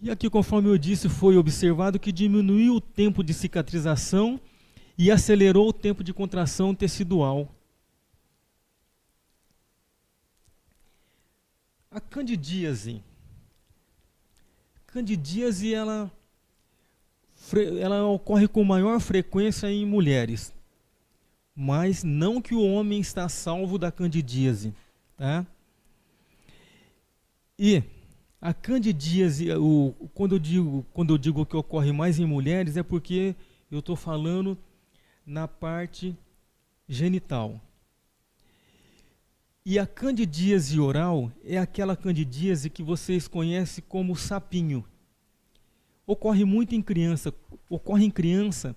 E aqui, conforme eu disse, foi observado que diminuiu o tempo de cicatrização e acelerou o tempo de contração tecidual. A candidíase. Candidíase, ela ocorre com maior frequência em mulheres, mas não que o homem está salvo da candidíase, tá? E a candidíase, quando eu digo que ocorre mais em mulheres, é porque eu estou falando na parte genital. E a candidíase oral é aquela candidíase que vocês conhecem como sapinho. Ocorre muito em criança. Ocorre em criança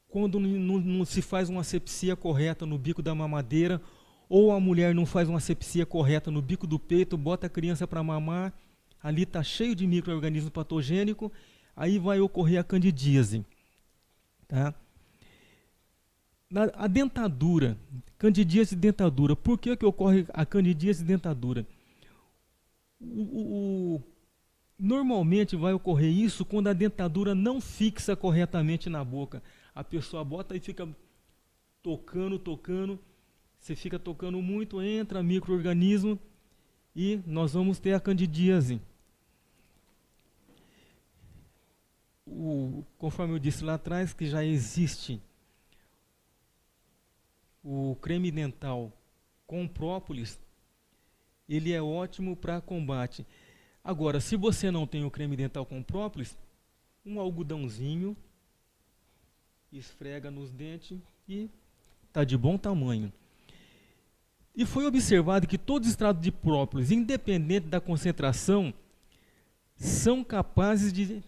quando não se faz uma asepsia correta no bico da mamadeira, ou a mulher não faz uma asepsia correta no bico do peito, bota a criança para mamar, ali está cheio de micro-organismo patogênico, aí vai ocorrer a candidíase. Tá? A dentadura, candidíase de dentadura. Por que ocorre a candidíase de dentadura? Normalmente vai ocorrer isso quando a dentadura não fixa corretamente na boca. A pessoa bota e fica tocando, você fica tocando muito, entra micro-organismo e nós vamos ter a candidíase. Conforme eu disse lá atrás, que já existe o creme dental com própolis, ele é ótimo para combate. Agora, se você não tem o creme dental com própolis, um algodãozinho, esfrega nos dentes e está de bom tamanho. E foi observado que todos os extratos de própolis, independente da concentração, são capazes de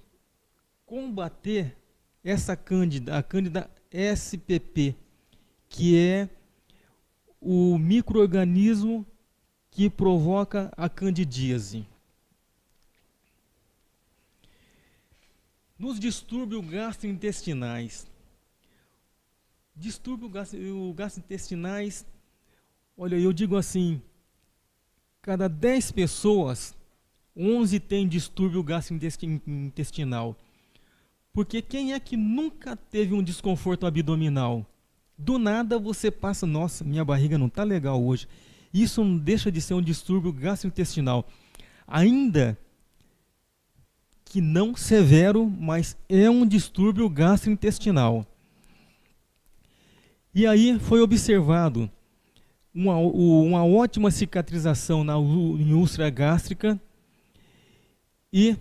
combater essa cândida, a cândida SPP, que é o micro-organismo que provoca a candidíase. Nos distúrbios gastrointestinais. Distúrbios gastrointestinais, olha, eu digo assim, cada 10 pessoas, 11 tem distúrbio gastrointestinal. Porque quem é que nunca teve um desconforto abdominal? Do nada você passa, nossa, minha barriga não está legal hoje. Isso não deixa de ser um distúrbio gastrointestinal, ainda que não severo, mas é um distúrbio gastrointestinal. E aí foi observado uma ótima cicatrização em úlcera gástrica e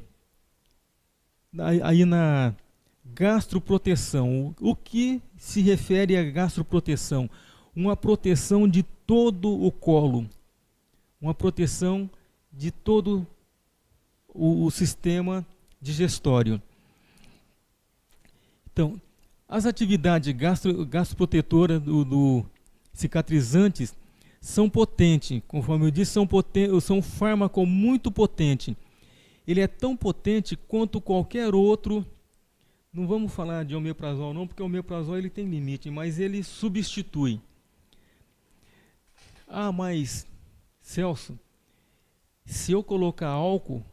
aí na gastroproteção. O que se refere à gastroproteção? Uma proteção de todo o colo, uma proteção de todo o sistema digestório. Então, as atividades gastroprotetoras do cicatrizantes são potentes, conforme eu disse, são um fármaco muito potente. Ele é tão potente quanto qualquer outro. Não vamos falar de omeprazol não, porque o omeprazol ele tem limite, mas ele substitui. Ah, mas Celso, se eu colocar álcool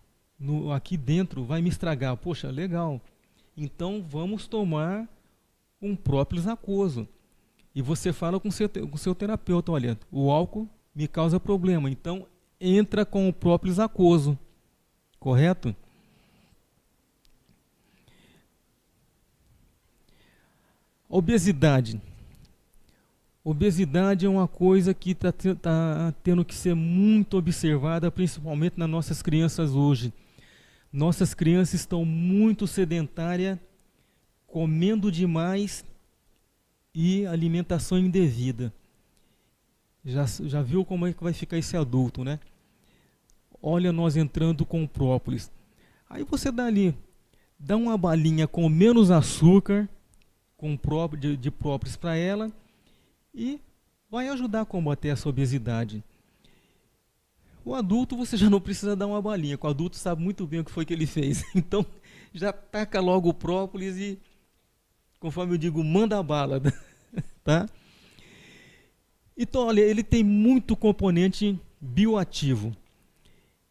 aqui dentro, vai me estragar. Poxa, legal. Então vamos tomar um própolis aquoso. E você fala com o seu terapeuta, olha, o álcool me causa problema, então entra com o própolis aquoso. Correto? Obesidade. Obesidade é uma coisa que está tendo que ser muito observada, principalmente nas nossas crianças hoje. Nossas crianças estão muito sedentárias, comendo demais e alimentação indevida. Já viu como é que vai ficar esse adulto, né? Olha nós entrando com própolis. Aí você dá uma balinha com menos açúcar, de própolis para ela, e vai ajudar a combater essa obesidade. O adulto você já não precisa dar uma balinha, o adulto sabe muito bem o que foi que ele fez. Então já taca logo o própolis e, conforme eu digo, manda a bala. Tá? Então, olha, ele tem muito componente bioativo.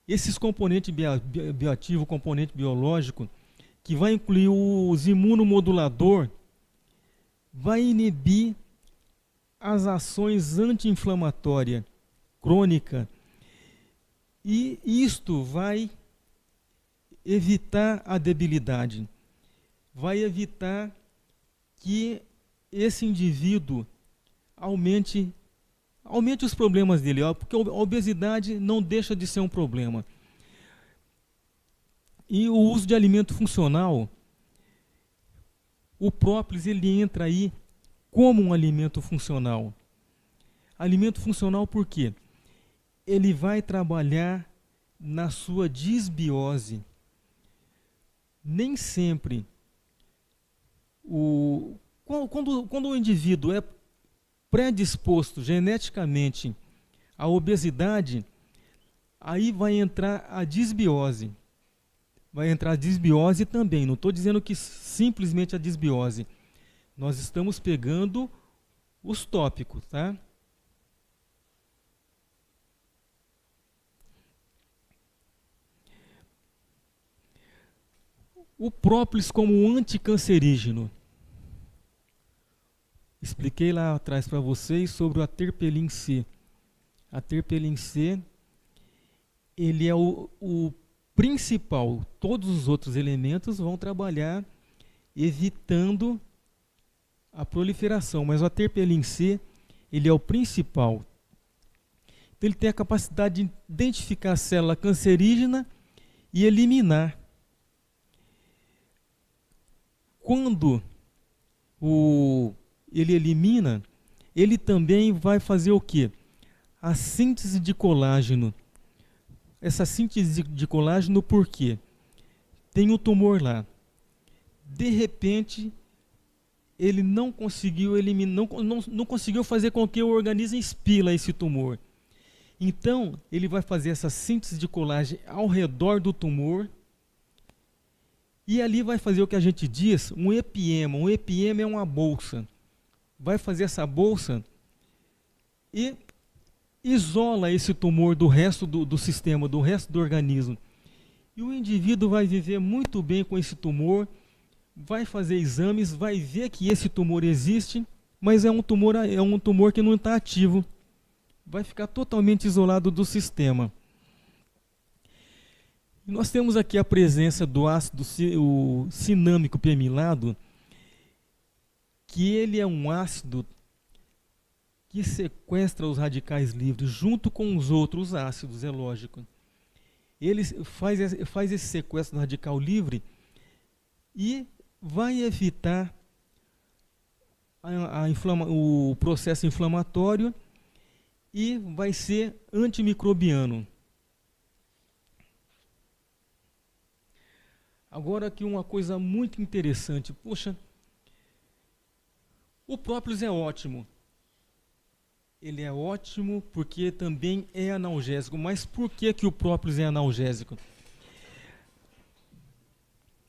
Esses componentes bioativos, componente biológico, que vai incluir os imunomodulador, vai inibir as ações anti-inflamatórias crônicas, e isto vai evitar a debilidade, vai evitar que esse indivíduo aumente os problemas dele, porque a obesidade não deixa de ser um problema. E o uso de alimento funcional, o própolis ele entra aí como um alimento funcional. Alimento funcional por quê? Ele vai trabalhar na sua disbiose. Nem sempre quando o indivíduo é predisposto geneticamente à obesidade, aí vai entrar a disbiose. Vai entrar a disbiose também. Não estou dizendo que simplesmente a disbiose. Nós estamos pegando os tópicos, tá? O própolis como anticancerígeno. Expliquei lá atrás para vocês sobre o aterpelin C. A terpelin C, ele é o principal. Todos os outros elementos vão trabalhar evitando a proliferação, mas o aterpelin C, ele é o principal. Então, ele tem a capacidade de identificar a célula cancerígena e eliminar. Quando ele elimina, ele também vai fazer o quê? A síntese de colágeno. Essa síntese de colágeno por quê? Tem um tumor lá. De repente, ele não conseguiu eliminar, não conseguiu fazer com que o organismo expila esse tumor. Então, ele vai fazer essa síntese de colágeno ao redor do tumor, e ali vai fazer o que a gente diz, um epiema. Um epiema é uma bolsa. Vai fazer essa bolsa e isola esse tumor do resto do sistema, do resto do organismo. E o indivíduo vai viver muito bem com esse tumor, vai fazer exames, vai ver que esse tumor existe, mas é um tumor que não está ativo. vai ficar totalmente isolado do sistema. E nós temos aqui a presença do ácido o cinâmico permilado, que ele é um ácido que sequestra os radicais livres junto com os outros ácidos, é lógico. Ele faz esse sequestro do radical livre e vai evitar o processo inflamatório e vai ser antimicrobiano. Agora aqui uma coisa muito interessante. Poxa, o própolis é ótimo. Ele é ótimo porque também é analgésico. Mas por que o própolis é analgésico?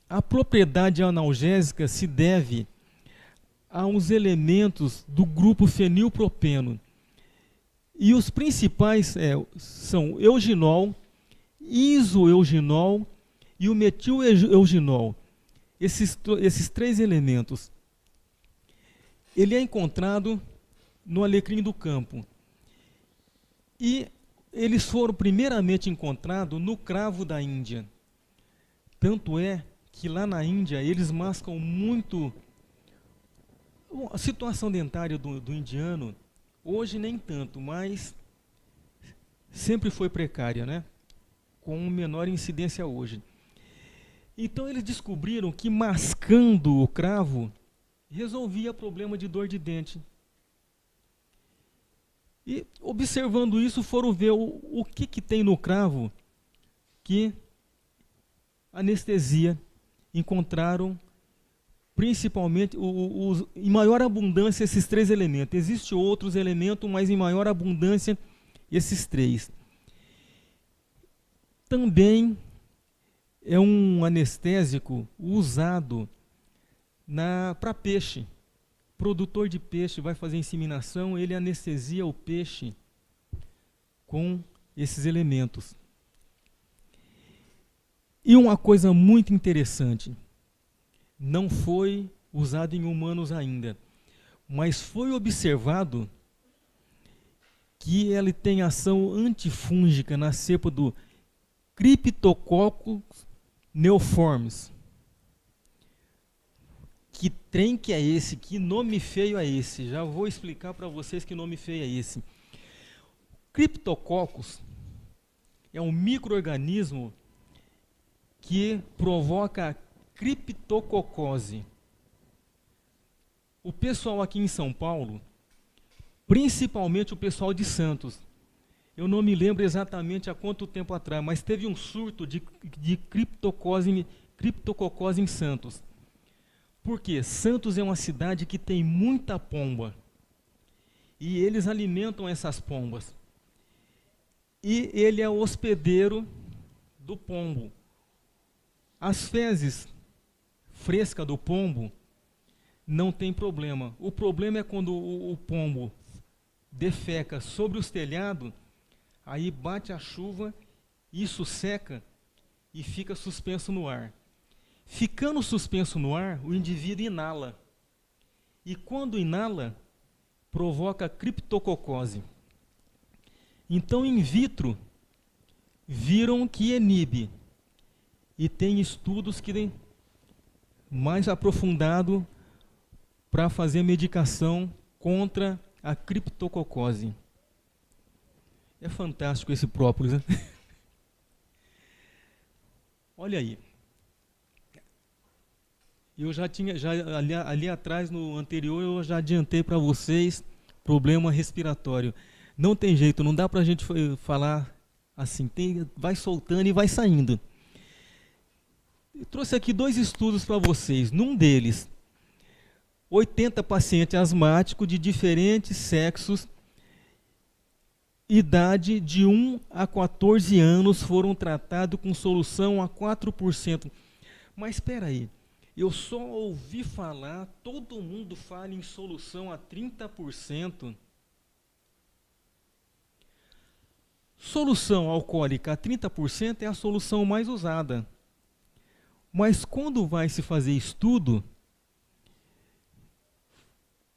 A propriedade analgésica se deve a uns elementos do grupo fenilpropeno. E os principais são o eugenol, isoeugenol e o metileugenol. Esses três elementos. Ele é encontrado no alecrim do campo. E eles foram primeiramente encontrados no cravo da Índia. Tanto é que lá na Índia eles mascam muito. A situação dentária do indiano, hoje nem tanto, mas sempre foi precária, né? Com menor incidência hoje. Então eles descobriram que mascando o cravo resolvia problema de dor de dente. E observando isso, foram ver o que tem no cravo que anestesia. Encontraram principalmente em maior abundância esses três elementos. Existem outros elementos, mas em maior abundância esses três. Também é um anestésico usado para peixe. Produtor de peixe vai fazer inseminação, ele anestesia o peixe com esses elementos. E uma coisa muito interessante, não foi usado em humanos ainda, mas foi observado que ele tem ação antifúngica na cepa do Cryptococcus neoformes. Que trem que é esse? Que nome feio é esse? Já vou explicar para vocês que nome feio é esse. Cryptococcus é um micro-organismo que provoca criptococose. O pessoal aqui em São Paulo, principalmente o pessoal de Santos, eu não me lembro exatamente há quanto tempo atrás, mas teve um surto de criptococose em Santos. Porque Santos é uma cidade que tem muita pomba. E eles alimentam essas pombas. E ele é o hospedeiro do pombo. As fezes frescas do pombo não tem problema. O problema é quando o pombo defeca sobre os telhados, aí bate a chuva, isso seca e fica suspenso no ar. Ficando suspenso no ar, o indivíduo inala. E quando inala, provoca criptococose. Então, in vitro, viram que inibe. E tem estudos que têm mais aprofundado para fazer medicação contra a criptococose. É fantástico esse própolis, né? Olha aí. Eu já tinha, ali atrás, no anterior, eu já adiantei para vocês problema respiratório. Não tem jeito, não dá para a gente falar assim, vai soltando e vai saindo. Eu trouxe aqui 2 estudos para vocês. Num deles, 80 pacientes asmáticos de diferentes sexos, idade de 1 a 14 anos, foram tratados com solução a 4%. Mas espera aí. Eu só ouvi falar, todo mundo fala em solução a 30%. Solução alcoólica a 30% é a solução mais usada. Mas quando vai se fazer estudo,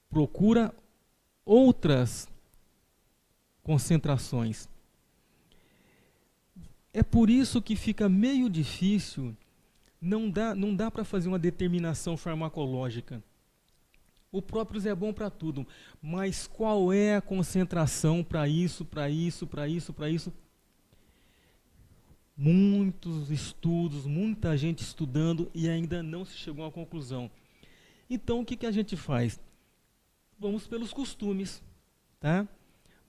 procura outras concentrações. É por isso que fica meio difícil, não dá para fazer uma determinação farmacológica. O próprio é bom para tudo, mas qual é a concentração para isso, para isso, para isso, para isso? Muitos estudos, muita gente estudando e ainda não se chegou a uma conclusão. Então, o que a gente faz? Vamos pelos costumes, tá?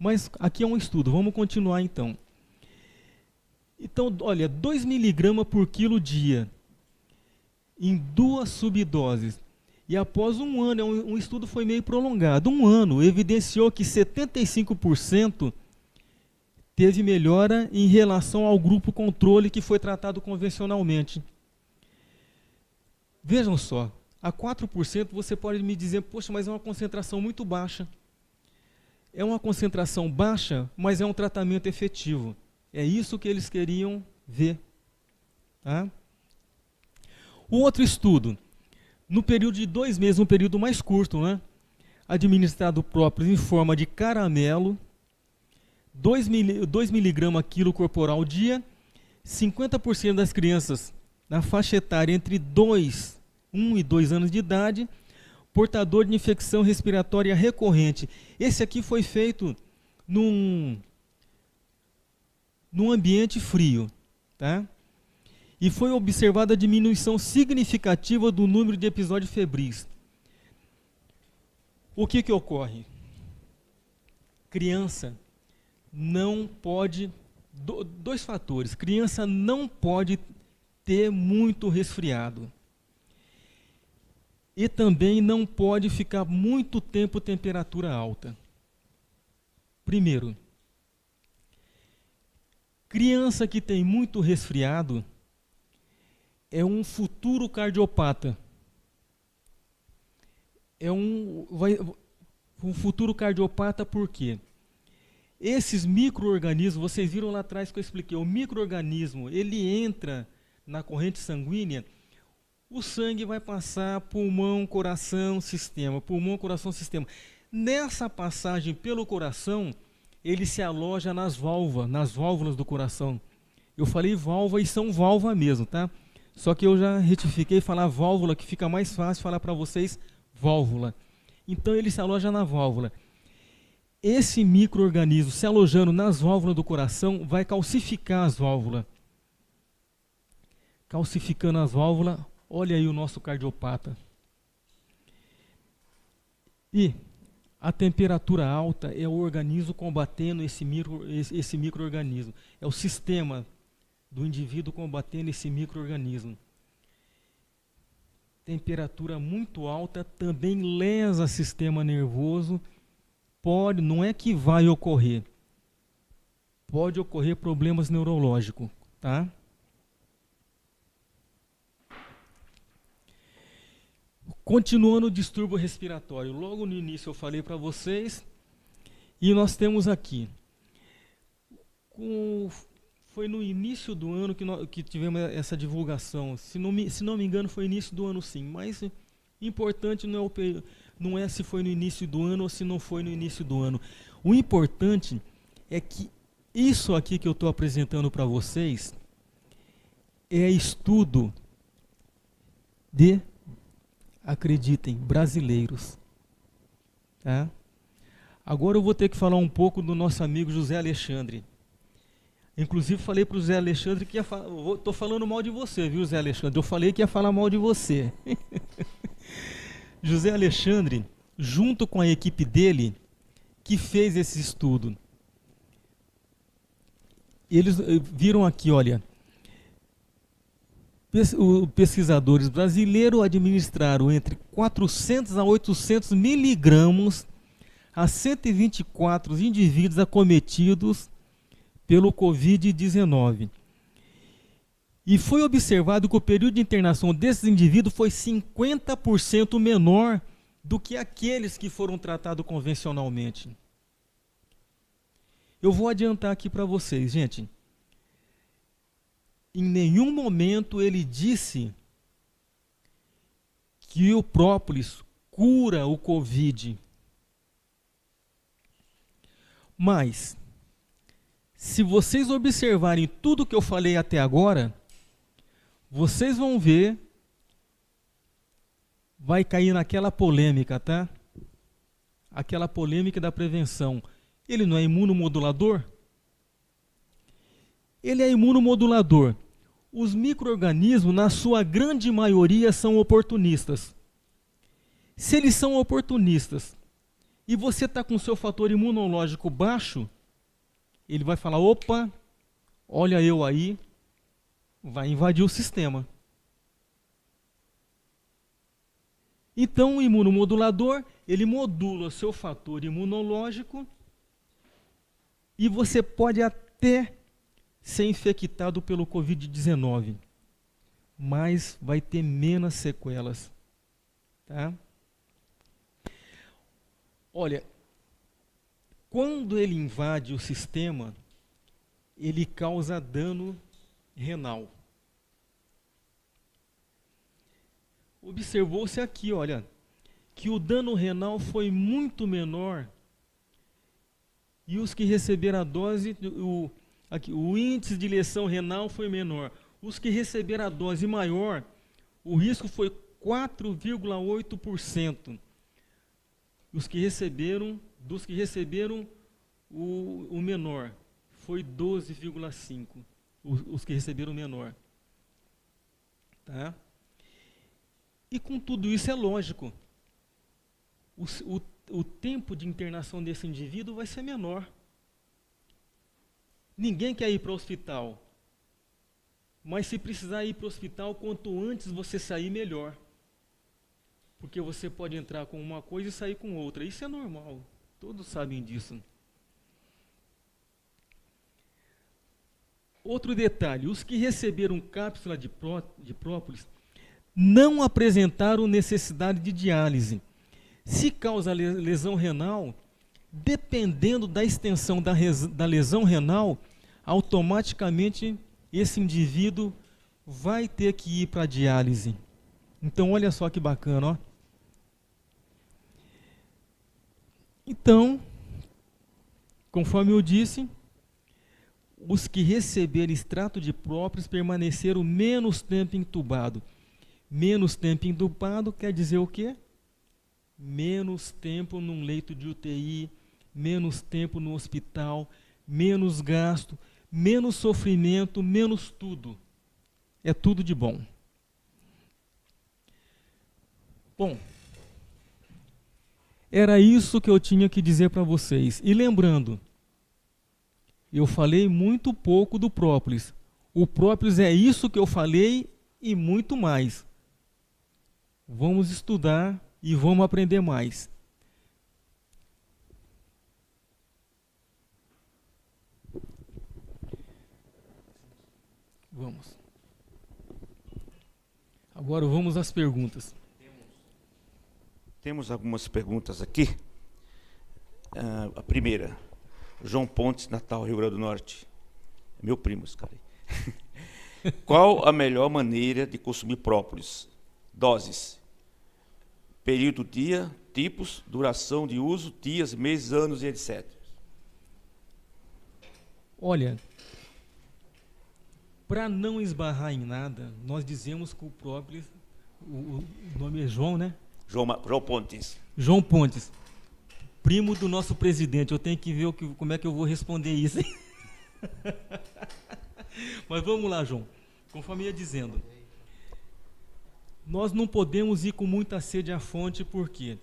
Mas aqui é um estudo, vamos continuar então. Então, olha, 2 miligramas por quilo dia, em 2 subdoses. E após um ano, um estudo foi meio prolongado, um ano, evidenciou que 75% teve melhora em relação ao grupo controle que foi tratado convencionalmente. Vejam só, a 4% você pode me dizer, poxa, mas é uma concentração muito baixa. É uma concentração baixa, mas é um tratamento efetivo. É isso que eles queriam ver. Tá? O outro estudo, no período de 2 meses, um período mais curto, né? Administrado próprio em forma de caramelo, 2 miligramas quilo corporal dia, 50% das crianças na faixa etária entre 1 e 2 anos de idade, portador de infecção respiratória recorrente. Esse aqui foi feito num ambiente frio, tá? E foi observada a diminuição significativa do número de episódios febris. O que ocorre? Criança não pode... dois fatores. Criança não pode ter muito resfriado. E também não pode ficar muito tempo temperatura alta. Primeiro, criança que tem muito resfriado é um futuro cardiopata. É um futuro cardiopata por quê? Esses micro-organismos, vocês viram lá atrás que eu expliquei, o micro-organismo, ele entra na corrente sanguínea, o sangue vai passar pulmão, coração, sistema, pulmão, coração, sistema. Nessa passagem pelo coração, ele se aloja nas válvulas do coração. Eu falei válvula e são válvula mesmo, tá? Só que eu já retifiquei falar válvula, que fica mais fácil falar para vocês válvula. Então ele se aloja na válvula. Esse micro-organismo se alojando nas válvulas do coração vai calcificar as válvulas. Calcificando as válvulas, olha aí o nosso cardiopata. E a temperatura alta é o organismo combatendo esse micro-organismo. É o sistema do indivíduo combatendo esse micro-organismo. Temperatura muito alta também lesa o sistema nervoso. Não é que vai ocorrer. Pode ocorrer problemas neurológicos, tá? Continuando o distúrbio respiratório. Logo no início eu falei para vocês. E nós temos aqui. Foi no início do ano que tivemos essa divulgação. Se não me engano, foi início do ano sim. Mas importante não é se foi no início do ano ou se não foi no início do ano. O importante é que isso aqui que eu estou apresentando para vocês é estudo de, acreditem, brasileiros. Tá? Agora eu vou ter que falar um pouco do nosso amigo José Alexandre. Inclusive falei para o José Alexandre que estou falando mal de você, viu, José Alexandre? Eu falei que ia falar mal de você. José Alexandre, junto com a equipe dele, que fez esse estudo. Eles viram aqui, olha, pesquisadores brasileiros administraram entre 400 a 800 miligramas a 124 indivíduos acometidos pelo Covid-19. E foi observado que o período de internação desses indivíduos foi 50% menor do que aqueles que foram tratados convencionalmente. Eu vou adiantar aqui para vocês, gente. Em nenhum momento ele disse que o própolis cura o Covid. Mas Se vocês observarem tudo que eu falei até agora, vocês vão ver, vai cair naquela polêmica, tá? Aquela polêmica da prevenção. Ele não é imunomodulador? Ele é imunomodulador. Os micro-organismos, na sua grande maioria, são oportunistas. Se eles são oportunistas e você está com o seu fator imunológico baixo, ele vai falar, opa, olha eu aí, vai invadir o sistema. Então, o imunomodulador, ele modula o seu fator imunológico e você pode até ser infectado pelo Covid-19, mas vai ter menos sequelas. Tá? Olha, quando ele invade o sistema, ele causa dano renal. Observou-se aqui, olha, que o dano renal foi muito menor e os que receberam a dose, o índice de lesão renal foi menor. Os que receberam a dose maior, o risco foi 4,8%. Dos que receberam o menor, foi 12,5%. Os que receberam o menor. Tá? E com tudo isso é lógico. O tempo de internação desse indivíduo vai ser menor. Ninguém quer ir para o hospital. Mas se precisar ir para o hospital, quanto antes você sair, melhor. Porque você pode entrar com uma coisa e sair com outra. Isso é normal. Todos sabem disso. Outro detalhe. Os que receberam cápsula de própolis não apresentaram necessidade de diálise. Se causa lesão renal, dependendo da extensão da lesão renal, automaticamente esse indivíduo vai ter que ir para a diálise. Então, olha só que bacana, ó. Então, conforme eu disse, os que receberam extrato de própolis permaneceram menos tempo entubado. Menos tempo entubado quer dizer o quê? Menos tempo num leito de UTI, menos tempo no hospital, menos gasto, menos sofrimento, menos tudo. É tudo de bom. Bom, era isso que eu tinha que dizer para vocês. E lembrando, eu falei muito pouco do própolis. O própolis é isso que eu falei e muito mais. Vamos estudar e vamos aprender mais. Vamos. Agora vamos às perguntas. Temos algumas perguntas aqui. A primeira, João Pontes, Natal, Rio Grande do Norte. É meu primo esse cara aí. Qual a melhor maneira de consumir própolis? Doses. Período do dia, tipos, duração de uso, dias, meses, anos e etc. Olha, para não esbarrar em nada, nós dizemos que o própolis, o nome é João, né? João Pontes. João Pontes, primo do nosso presidente. Eu tenho que ver como é que eu vou responder isso. Mas vamos lá, João. Conforme ia dizendo, nós não podemos ir com muita sede à fonte, porque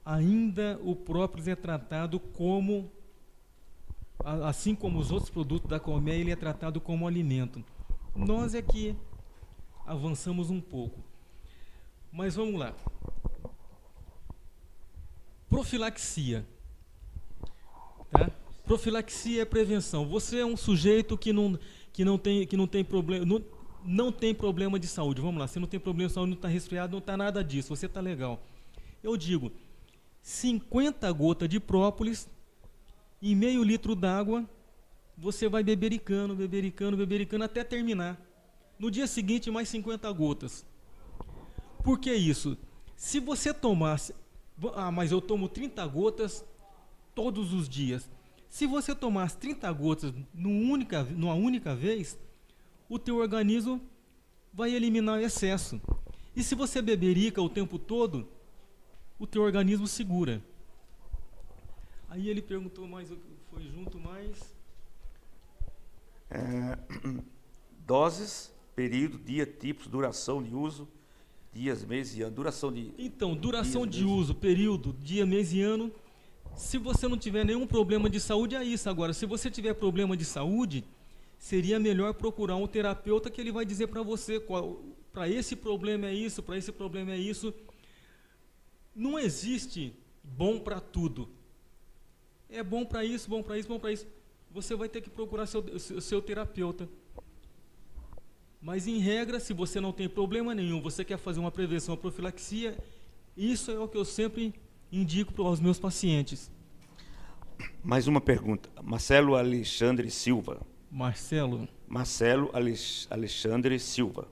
ainda o própolis é tratado como, assim como os outros produtos da colmeia, ele é tratado como alimento. Nós é que avançamos um pouco. Mas vamos lá. Profilaxia. Tá? Profilaxia é prevenção. Você é um sujeito que não tem problema, não tem problema de saúde. Vamos lá, você não tem problema de saúde, não está resfriado, não está nada disso, você está legal. Eu digo, 50 gotas de própolis e meio litro d'água, você vai bebericando até terminar. No dia seguinte, mais 50 gotas. Por que isso? Se você tomasse... mas eu tomo 30 gotas todos os dias. Se você tomar as 30 gotas numa única vez, o teu organismo vai eliminar o excesso. E se você beberica o tempo todo, o teu organismo segura. Aí ele perguntou mais, foi junto mais... Doses, período, dia, tipos, duração de uso, dias, meses e ano. Duração de... Então, duração dias, de uso, período, dia, mês e ano. Se você não tiver nenhum problema de saúde, é isso. Agora, se você tiver problema de saúde, seria melhor procurar um terapeuta que ele vai dizer para você, para esse problema é isso, para esse problema é isso. Não existe bom para tudo. É bom para isso, bom para isso, bom para isso. Você vai ter que procurar seu terapeuta. Mas, em regra, se você não tem problema nenhum, você quer fazer uma prevenção, uma profilaxia, isso é o que eu sempre indico para os meus pacientes. Mais uma pergunta. Marcelo Alexandre Silva. Marcelo Alexandre Silva.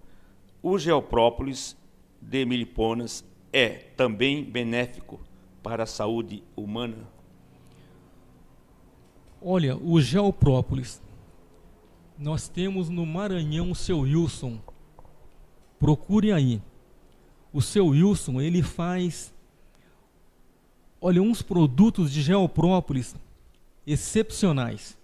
O geoprópolis de miliponas é também benéfico para a saúde humana? Olha, o geoprópolis, nós temos no Maranhão o seu Wilson. Procure aí. O seu Wilson, ele faz, olha, uns produtos de geoprópolis excepcionais.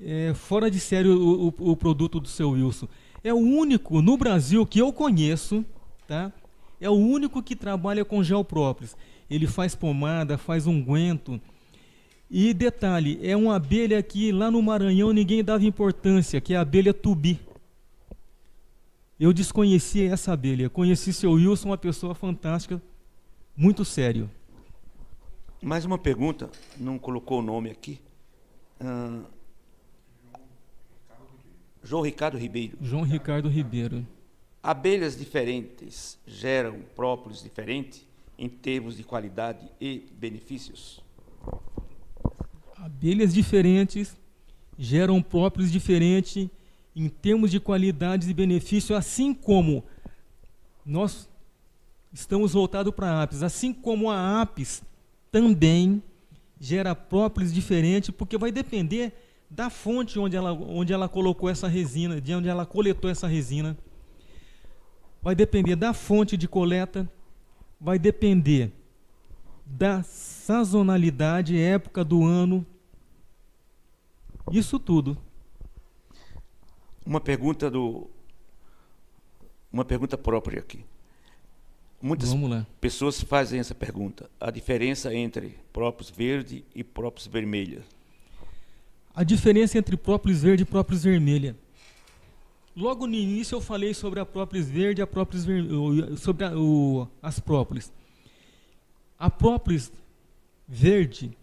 É fora de série o produto do seu Wilson. É o único no Brasil que eu conheço, tá? É o único que trabalha com geoprópolis. Ele faz pomada, faz unguento. E detalhe, é uma abelha que lá no Maranhão ninguém dava importância, que é a abelha tubi. Eu desconhecia essa abelha. Conheci seu Wilson, uma pessoa fantástica, muito sério. Mais uma pergunta, não colocou o nome aqui. João Ricardo Ribeiro. João Ricardo Ribeiro. Abelhas diferentes geram própolis diferente em termos de qualidade e benefícios? Abelhas diferentes geram própolis diferentes em termos de qualidades e benefício, assim como nós estamos voltados para a apis, assim como a apis também gera própolis diferente, porque vai depender da fonte onde ela colocou essa resina, de onde ela coletou essa resina. Vai depender da fonte de coleta, vai depender da sazonalidade, época do ano, isso tudo. Uma pergunta própria aqui. Muitas pessoas fazem essa pergunta. A diferença entre própolis verde e própolis vermelha? A diferença entre própolis verde e própolis vermelha. Logo no início eu falei sobre a própolis verde e a própolis sobre as própolis. A própolis verde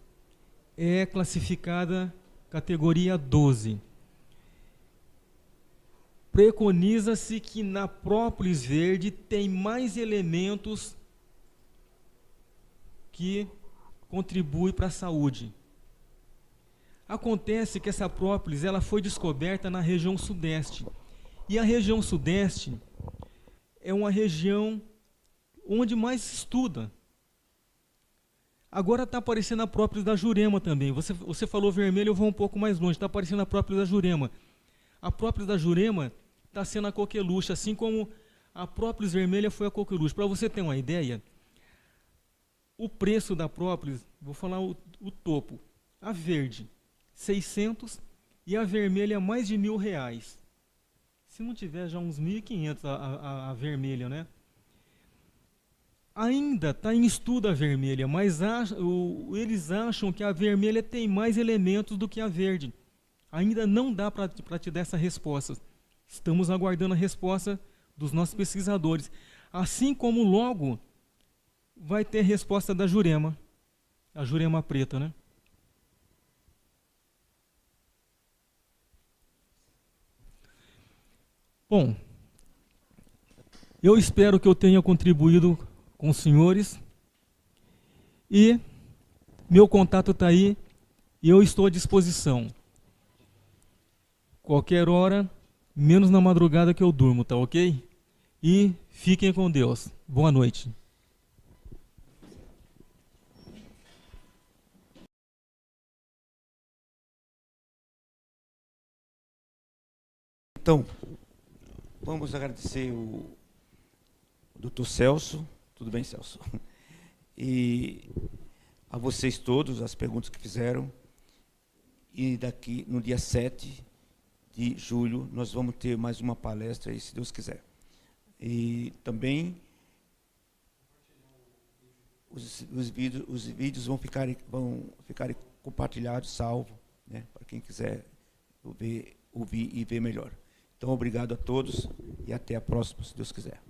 é classificada categoria 12. Preconiza-se que na própolis verde tem mais elementos que contribuem para a saúde. Acontece que essa própolis ela foi descoberta na região sudeste. E a região sudeste é uma região onde mais se estuda. Agora está aparecendo a própolis da Jurema também. Você falou vermelho, eu vou um pouco mais longe. Está aparecendo a própolis da Jurema. A própolis da Jurema está sendo a coqueluche, assim como a própolis vermelha foi a coqueluche. Para você ter uma ideia, o preço da própolis, vou falar o topo. A verde, 600, e a vermelha, mais de R$1.000. Se não tiver já uns 1.500 a vermelha, né? Ainda está em estudo a vermelha, mas eles acham que a vermelha tem mais elementos do que a verde. Ainda não dá para te dar essa resposta. Estamos aguardando a resposta dos nossos pesquisadores. Assim como logo vai ter resposta da Jurema, a Jurema preta, né? Bom, eu espero que eu tenha contribuído com os senhores e meu contato está aí e eu estou à disposição. Qualquer hora, menos na madrugada que eu durmo, tá ok? E fiquem com Deus. Boa noite. Então, vamos agradecer o Dr. Celso. Tudo bem, Celso? E a vocês todos, as perguntas que fizeram. E daqui, no dia 7 de julho, nós vamos ter mais uma palestra aí, se Deus quiser. E também os vídeos vão ficar compartilhados, salvos, né, para quem quiser ouvir e ver melhor. Então, obrigado a todos e até a próxima, se Deus quiser.